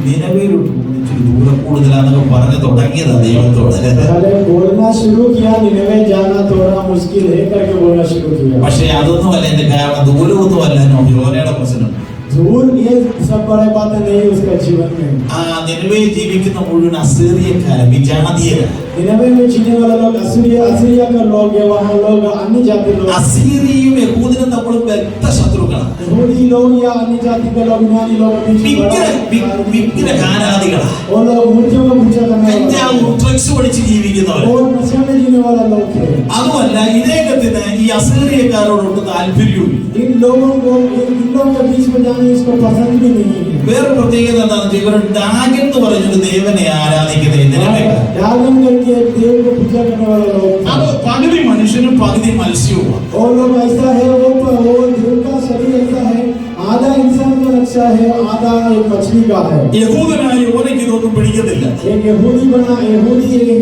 നിനവയിലോട്ട് ഇച്ചിരി ദൂരം കൂടുതലാന്നൊക്കെ പറഞ്ഞു തുടങ്ങിയതാ ദൈവത്തോട്. पहले बोलना शुरू किया, निनेवे जाना थोड़ा मुश्किल है करके बोलना शुरू किया। പക്ഷെ അതൊന്നുമല്ല എന്റെ കാരണം, ദൂരമൊന്നുമല്ല യോനയുടെ പ്രശ്നം. दूर ये सब बड़े बातें नहीं उसका जीवन में। ആ നിനവയിൽ ജീവിക്കുന്ന മുഴുവൻ അസീറിയക്കാരും വിജാതീയരാണ്. निनेवे में जीने वाले लोग असीरिया का लोग है, वहाँ लोग अन्य जाति लोग, അസീറിയയും യഹൂദനും തമ്മിലും വ്യക്ത ശത്രുക്കളാണ്. यहूदी लोग या अन्य जाति के लोग, यूनानी लोग के बीच में വിഗ്രഹാരാധികളാണ്. वो लोग मूर्तियों को पूजा करने वाले കഞ്ചാവും ഡ്രഗ്സ് പഠിച്ച് ജീവിക്കുന്നവർ. और नशे में जीने वाला लोग है। അതുമല്ല, ഇദ്ദേഹത്തിന് ഈ അസീറിയക്കാരോടൊട്ട് താല്പര്യവും. इन लोगों के बीच में जाने इसको पसंद भी नहीं है। വേറെ പ്രത്യേകത എന്താണെന്ന് വെച്ചാൽ ഇവർ ഡാഗൻ എന്ന് പറഞ്ഞൊരു ദേവനെ ആരാധിക്കുന്ന നിലവിൽ यागन करके एक देव को पूजा करने वाले लोग, അത് പകുതി മനുഷ്യനും പകുതി മത്സ്യവുമാണ്. और लोग ऐसा है, वो देव का शरीर ऐसा है, आधा इंसान का नक्शा है, आधा एक मछली का है। യഹൂദനായ യോനയ്ക്ക് ഇതൊന്നും പിടിക്കത്തില്ല. एक यहूदी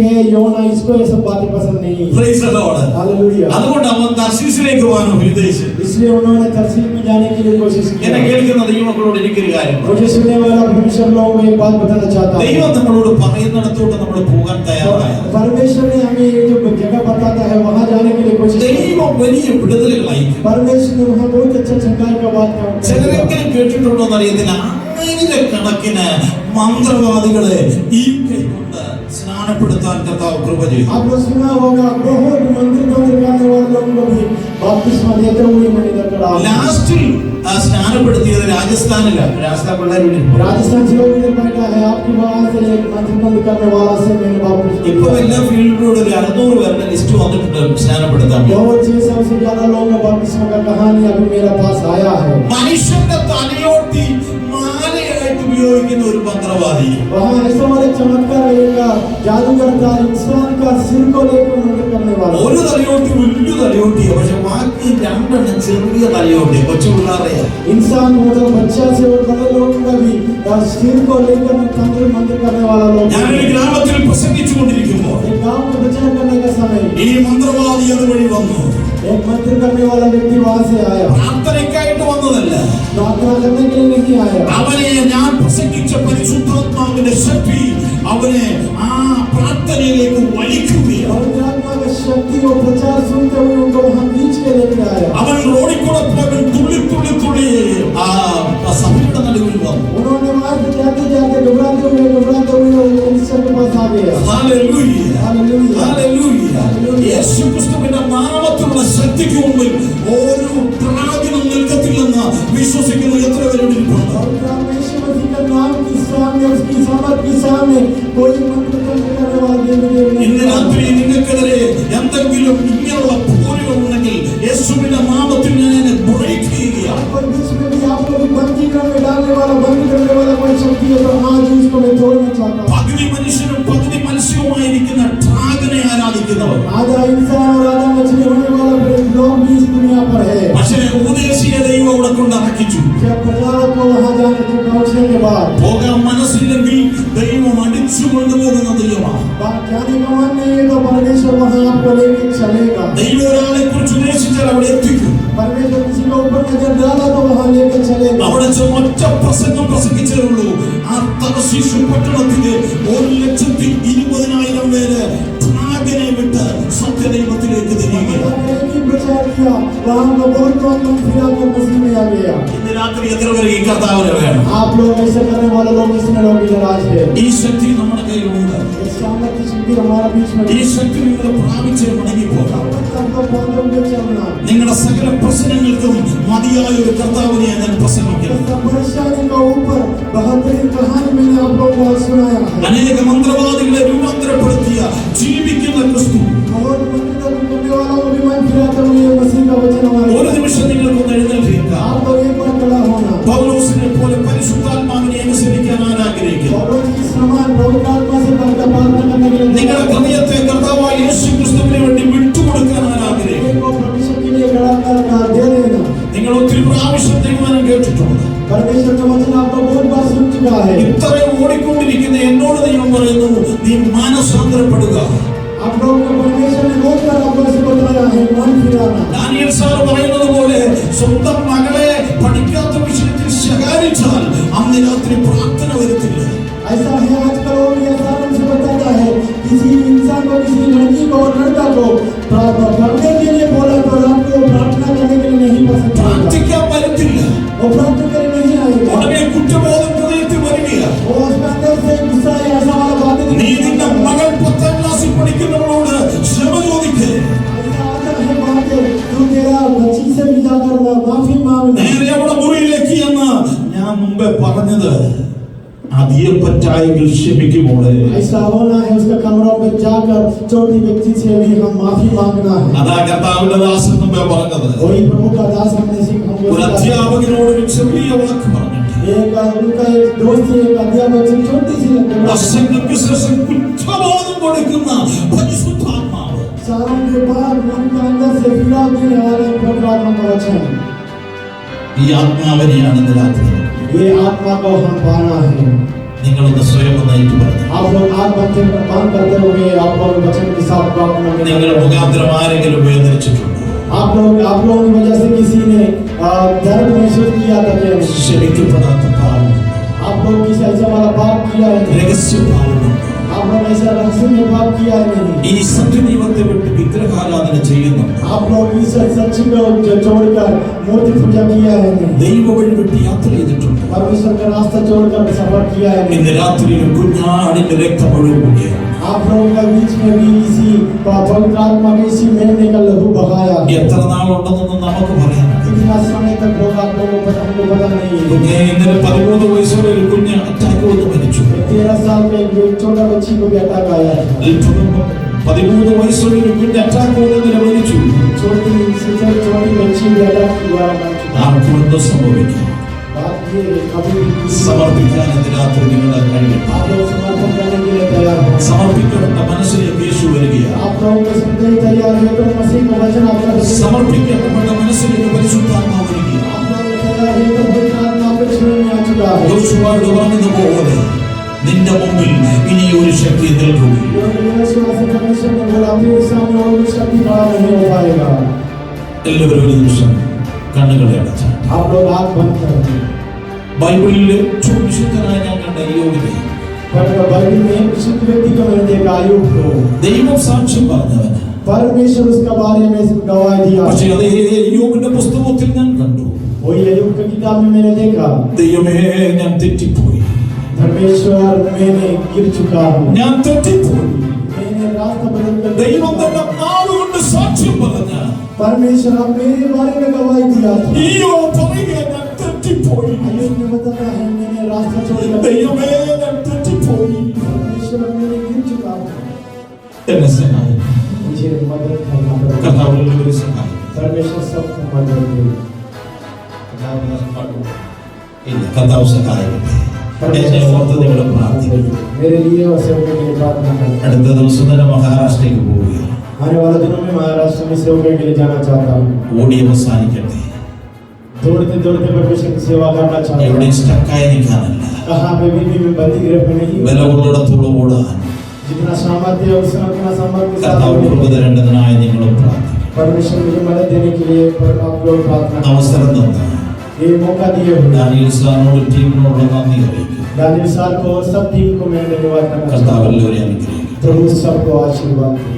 है योना, इसको ये सब बातें पसंद नहीं है। Praise the Lord. हालेलुया। അതുകൊണ്ട് അവൻ തർശീസിലേക്ക് പോകാൻ ഉദ്ദേശിച്ചു. इसलिए उन्होंने तर्शीश में जाने के लिए कोशिश എന്നെ की। കേൾക്കുന്ന ദൈവമക്കളോട് എനിക്കൊരു കാര്യം പറയാം. मुझे सुनने वाला परमेश्वर लोगों को एक बात बताना चाहता हूं। ദൈവം നമ്മളോട് പറയുന്നിടത്തോട്ട് നമ്മൾ പോകാൻ തയ്യാറായ परमेश्वर ने हमें ये जो जगह बताता है वहां जाने के लिए कोशिश की। ദൈവം വലിയ വിടുതലുകളായി. परमेश्वर ने वहां बहुत अच्छा चंगाई का बात कहा। ചിലരെങ്കിലും കേട്ടിട്ടുണ്ടോ എന്നറിയത്തില്ല, ആയിരക്കണക്കിന് മന്ത്രവാദികളെ ഈ കൈകൊണ്ട് സ്നാനപ്പെടുത്താൻ കർത്താവ് കൃപ ചെയ്തു. आप लोग सुना होगा बहुत मंदिर करने वाले लोगों को भी बपतिस्मा देते हुए मैंने देखा। ലാസ്റ്റിൽ സ്നാനപ്പെടുത്തിയത് രാജസ്ഥാനിലാണ്. രാജസ്ഥാൻ പിള്ളേരുടെ राजस्थान से लोग इधर बैठा है, आपकी वहां से एक मंदिर करने वाला से मैंने बपतिस्मा ഇപ്പൊ എല്ലാ ഫീൽഡിലൂടെ ഒരു 600 പേരുടെ ലിസ്റ്റ് വന്നിട്ടുണ്ട് സ്നാനപ്പെടുത്താൻ. बहुत 600 से ज्यादा लोगों का बपतिस्मा का कहानी अभी मेरे पास आया है। മനുഷ്യന്റെ തലയോട്ടി മാലയായിട്ട് ഉപയോഗിക്കുന്ന ഒരു മന്ത്രവാദി. वहाँ ऐसा वाले चमत्कार रहेगा, जादूगर का इंसान का सिर को लेकर मंदिर करने वाला। ഒരു തലയോട്ടി വലിയ തലയോട്ടിയാണ്, പക്ഷെ ബാക്കി രണ്ടെണ്ണം ചെറിയ തലയോട്ടി കൊച്ചു പിള്ളേരെയാ. इंसान मतलब बच्चा से और बड़े लोगों का भी सिर को लेकर मंदिर करने वाला लोग। ഞാനൊരു ഗ്രാമത്തിൽ പ്രസംഗിച്ചു കൊണ്ടിരിക്കുമ്പോൾ एक गांव में प्रचार करने का समय ഈ മന്ത്രവാദി അതുവഴി വന്നു. एक मंदिर करने वाला व्यक्ति वहां से आया। പ്രാർത്ഥനയ്ക്കായിട്ട് വന്നതല്ല, प्रार्थना करने के लिए नहीं आया। അവനെ ഞാൻ പ്രസംഗിച്ച പരിശുദ്ധാത്മാവിന്റെ ശക്തി അവനെ ആ പ്രാർത്ഥനയിലേക്ക് വലിക്കുകയാണ്. पवित्र आत्मा की शक्ति और प्रचार सुनते हुए उनको वहां खींच के लेकर आया। അവൻ റോഡിൽ കൂടെ പോകാൻ തുള്ളി തുള്ളി തുള്ളി ആ സഭയുടെ നടുവിൽ വന്നു. उन्होंने वहां से जाते जाते घबराते हुए मनुष्य के पास आ गया। Hallelujah, hallelujah. ഹല്ലേലൂയ. യേശുക്രിസ്തുവിന്റെ നാമത്തിലുള്ള ശക്തിക്ക് മുമ്പിൽ ഒരു പ്രാചീനം നിൽക്കത്തില്ലെന്ന് വിശ്വസിക്കുന്ന എത്ര പേരുടെ ഇരിപ്പുണ്ട്? यीशु मसीह का नाम के सामने, उसकी सामर्थ के सामने कोई मंत्र करने वाला देव नहीं। ഇന്ന് രാത്രി നിങ്ങൾക്കെതിരെ എന്തെങ്കിലും ഇങ്ങനെയുള്ള പോരുകൾ ഉണ്ടെങ്കിൽ യേശുവിന്റെ നാമത്തിൽ ഞാൻ ബ്രേക്ക് ചെയ്യുകയാണ്. और बीच में भी आप लोग बंदी करने डालने वाला कोई शक्ति है तो आज उसको मैं तोड़ना चाहता हूँ। പകുതി മനുഷ്യനും പകുതി മത്സ്യവുമായിരിക്കുന്ന ഡ്രാഗനെ ആരാധിക്കുന്നവർ, आधा इंसान और आधा मछली होने वाला लोग भी इस दुनिया पर है। പക്ഷേ ഉപദേശിയ ദൈവം അവിടെ കൊണ്ട് അടക്കിച്ചു. जब प्रचारक को वहाँ जाने के पहुँचने के बाद പോകാൻ മനസ്സില്ലെങ്കിൽ ദൈവം അടിച്ചു കൊണ്ടുപോകുന്ന ദൈവമാണ്. जाने का मन नहीं है तो परमेश्वर वहाँ आपको लेके चलेगा। ദൈവം ഒരാളെ കുറിച്ച് ഉദ്ദേശിച്ചാൽ അവിടെ എത്തിക്കും. परमेश्वर किसी के ऊपर नजर डाला तो वहां लेकर चलेगा. അവിടെ ചെന്ന് ഒറ്റ പ്രസംഗം പ്രസംഗിച്ചേ ഉള്ളൂ. ആ തർശീശ് പട്ടണത്തിലെ 1,20,000 പേര് ഭാഗനെ വിട്ട് സത്യദൈവത്തിലേക്ക് തിരികെ. प्रचार किया वहां का बहुत मन फिरा कर मसीह में आ गया. ഇന്ന് രാത്രി എത്ര പേര് ഈ കർത്താവിനെ വേണം? आप लोग ऐसे करने वाले लोग किसने लोग नाराज है? ഈ ശക്തി നമ്മുടെ കയ്യിലുണ്ട്. इस सामर्थ की शक्ति हमारे बीच में. ഈ ശക്തി നിങ്ങൾ പ്രാപിച്ചേ മടങ്ങി പോകാം. सबको बंधन में चलना. നിങ്ങളുടെ സകല പ്രശ്നങ്ങൾക്കും മതിയായ ഒരു കർത്താവിനെ ഞാൻ പ്രസംഗിക്കുന്നു. परेशानी का ऊपर बेहतरीन कहानी मैंने आप लोगों को सुनाया है. അനേക മന്ത്രവാദികളെ രൂപാന്തരപ്പെടുത്തിയ ജീവിക്കുന്ന ക്രിസ്തു बहुत मंत्र करने वाला वो भी मन फिरा कर ये मसीह का वचन हमारे. ഒരു നിമിഷം നിങ്ങൾക്കൊന്ന് എഴുന്നേൽക്കാം. आप लोग एक बार खड़ा होना. പൗലോസിനെ പോലെ പരിശുദ്ധാത്മാവിനെ അനുസരിക്കാൻ ഞാൻ ആഗ്രഹിക്കുന്നു. पौलुस की समान पवित्र आत्मा से प्रार्थना करने के लिए നിങ്ങളുടെ ഹൃദയത്തെ കർത്താവായ യേശു ക്രിസ്തുവിന് വേണ്ടി വിട്ടുകൊടുക്കാൻ ഞാൻ ആഗ്രഹിക്കുന്നു. को परमेश्वर के लिए खड़ा कर दे देना. നിങ്ങൾ ഒത്തിരി പ്രാവശ്യം ദൈവവചനം കേട്ടിട്ടുണ്ട്. परमेश्वर का वचन आपको बहुत बार सुन चुका है. ഇത്രയും ഓടിക്കൊണ്ടിരിക്കുന്ന എന്നോട് ദൈവം പറയുന്നു, നീ മാനസാന്തരപ്പെടുക. आप लोग को परमेश्वर ने बहुत बार आपको से बताया है मन फिराना. ദാനിയേൽ സാർ പറയുന്നത് പോലെ സ്വന്തം മകളെ പഠിക്കാത്ത വിഷയത്തിൽ ശകാരിച്ചാൽ അന്ന് രാത്രി പ്രാർത്ഥന വരത്തില്ല. ऐसा है आजकल लोग ये सारण से बताता है किसी इंसान को किसी लड़की को और लड़का को पढ़ने के लिए बोला तो रात को प्रार्थना करने के लिए नहीं पड़ सकता. പ്രാർത്ഥിക്കാൻ വരത്തില്ല. वो प्रार्थना करने नहीं आएगा. ഉടനെ കുറ്റബോധം ഹൃദയത്തിൽ വരികയാണ്. वो उसके अंदर से गुस्सा या ऐसा वाला बातें നീ നിന്റെ മകൾ 10ാം ക്ലാസ്സിൽ പഠിക്കുന്നവളോട് ക്ഷമ ചോദിക്കേ. ऐसा आता है बातें तू तेरा बच्ची से भी जाकर माफी मांग. നേരെ അവളെ മുറിയിലേക്ക് എന്ന് ഞാൻ മുമ്പേ പറഞ്ഞത്, അധികം പറ്റായെങ്കിൽ ക്ഷമിക്കുമോളെ. ऐसा होना है उसका कमरों में जाकर छोटी व्यक्ति से भी हम माफी मांगना है. അതാ കർത്താവിന്റെ ദാസൻ മുമ്പേ പറഞ്ഞത്. वही प्रभु का दास हमने सीखा. ഒരു അധ്യാപകനോട് ഒരു ചെറിയ വാക്ക് പറഞ്ഞിട്ട് उनका एक दोस्त एक अध्यापक से छोटी सी വർഷങ്ങൾക്ക് ശേഷം കുറ്റബോധം കൊടുക്കുന്ന പരിശുദ്ധാത്മാവ്. सालों के बाद मन के अंदर से फिरा देने वाला पवित्र आत्मा का वचन. ഈ ആത്മാവിനെയാണ് ഇന്ന് രാത്രി ये आत्मा को हम पाना है. നിങ്ങളൊന്ന് സ്വയം ഒന്നായിട്ട് പറഞ്ഞു. आप लोग आग बंद करते हुए आप लोग वचन के साथ प्रार्थना में നിങ്ങൾ മുഖാന്തരം ആരെങ്കിലും വേദനിച്ചിട്ടുണ്ടോ? आप लोगों की वजह से किसी ने दर्द महसूस किया था क्या? ക്ഷമിക്കപ്പെടാത്ത പാപം, आप लोग किसी ऐसा वाला पाप किया है? രഹസ്യ പാപമുണ്ടോ? आप लोग ऐसा रहस्य में पाप किया है नहीं? ഈ സത്യദൈവത്തെ വിട്ട് വിഗ്രഹാരാധന ചെയ്യുന്നു. आप लोग इस सच्ची को छोड़कर मूर्ति पूजा किया है नहीं? ദൈവ വഴി വിട്ട് യാത്ര ചെയ്തിട്ടുണ്ട്. परमेश्वर का रास्ता छोड़कर सफर किया है नहीं? ഇന്ന് രാത്രി ഒരു കുഞ്ഞാടിന്റെ രക്തം ഒഴുകുകയാണ്. आप लोगों के बीच में भी इसी पवित्र आत्मा के इसी मेमने का लहू बहाया. എത്ര നാളുണ്ടെന്നൊന്നും നമുക്ക് പറയാൻ പറ്റില്ല. कितना समय तक लोग आप लोगों को हमको पता नहीं है. ഇന്നലെ 13 വയസ്സുള്ള ഒരു കുഞ്ഞ് അറ്റാക്ക് വന്ന് മരിച്ചു. 13 साल के एक छोटा बच्ची को भी अटैक आया है. 13 വയസ്സുള്ള ഒരു കുഞ്ഞ് അറ്റാക്ക് വന്ന് മരിച്ചു. छोटी बच्ची भी अटैक हुआ. ആർക്കും എന്തോ സംഭവിക്കാം. बात ये कभी സമർപ്പിക്കാൻ ഇന്ന് രാത്രി നിങ്ങളെ കഴിയും. आप लोग समर्थन करने के लिए तैयार हो. സമർപ്പിക്കപ്പെട്ട മനസ്സിലേക്ക് യേശു വരികയാണ്. आप लोगों के संदेश तैयार है तो मसीह का वचन आपका സമർപ്പിക്കപ്പെട്ട മനസ്സിലേക്ക് പരിശുദ്ധാത്മാവ് വരികയാണ്. आप लोग तैयार है तो पवित्र आत्मा आपके जीवन में आ चुका है. യോശുവയോട് പറഞ്ഞതുപോലെ നിന്റെ മുമ്പിൽ ഇനി ഒരു ശക്തി നിൽക്കുകയില്ല. परमेश्वर ने बोला अपने सामने और कुछ शक्ति खड़ा नहीं हो पाएगा. എല്ലാവരും ഒരു നിമിഷം കണ്ണുകളെ അടച്ചു. आप लोग आँख बंद कर दें. ബൈബിളിലെ ഏറ്റവും വിശുദ്ധനായ ഞാൻ കണ്ട യോബിനെ, बाइबल में एक विशुद्ध व्यक्ति को मैंने देखा, अय्यूब को. ദൈവം സാക്ഷ്യം പറഞ്ഞവന്. परमेश्वर उसका बारे में गवाही दिया. പക്ഷേ അതേ യോബിന്റെ പുസ്തകത്തിൽ ഞാൻ കണ്ടു, वही अय्यूब की किताब में मैंने देखा, ദൈവമേ ഞാൻ തെറ്റിപ്പോയി, परमेश्वर मैंने गिर चुका हूँ, ഞാൻ തെറ്റിപ്പോയി. मैंने रास्ता बदल कर ദൈവം തന്റെ നാവുകൊണ്ട് സാക്ഷ്യം പറഞ്ഞ परमेश्वर आप मेरे बारे में गवाही दिया था. ഈയോ പറയുക ഞാൻ തെറ്റിപ്പോയി, अय्यूब ने बताया है मैंने रास्ता छोड़कर ദൈവമേ ഞാൻ തെറ്റിപ്പോയി. परमेश्वर मैंने गिर चुका हूँ, എന്നെ സഹായിക്കും. मुझे मदद करना पड़ेगा. കർത്താവ് എല്ലാവരെയും സഹായിക്കും. परमेश्वर सबको मदद दे. ഇല്ല, കർത്താവ് സഹായിക്കട്ടെ. എന്നെ ഓർത്ത് നിങ്ങൾ പ്രാർത്ഥിക്കും. मेरे लिए और सेवकों के लिए प्रार्थना करें. അടുത്ത ദിവസം തന്നെ മഹാരാഷ്ട്രയിലേക്ക് പോവുകയാണ്. आने वाले दिनों में महाराष्ट्र में सेवकों के लिए जाना चाहता हूँ. ഓടി അവസാനിക്കട്ടെ. दौड़ते दौड़ते परमेश्वर की सेवा करना चाहता हूँ. എവിടെയും സ്റ്റക്കായി നിൽക്കാനല്ല, कहाँ पे भी मैं बंदी गृह में नहीं. ബലമുള്ളിടത്തോളം ഓടാൻ जितना सामर्थ्य है उतना सामर्थ्य के साथ കർത്താവ് കൃപ തരേണ്ടതിനായി നിങ്ങളും പ്രാർത്ഥിക്കും. परमेश्वर मुझे मदद देने के लिए आप लोग प्रार्थना അവസരം തന്ന ये मौका दिए हुए ഡാനിയേൽ സാറിനോട് ടീമിനോടുള്ള നന്ദി അറിയിക്കുന്നു. दानियल साहब को और सब टीम को मैं धन्यवाद करना चाहता കർത്താവ് हूं। എല്ലാവരെയും അനുഗ്രഹിക്കട്ടെ. प्रभु सबको आशीर्वाद दे।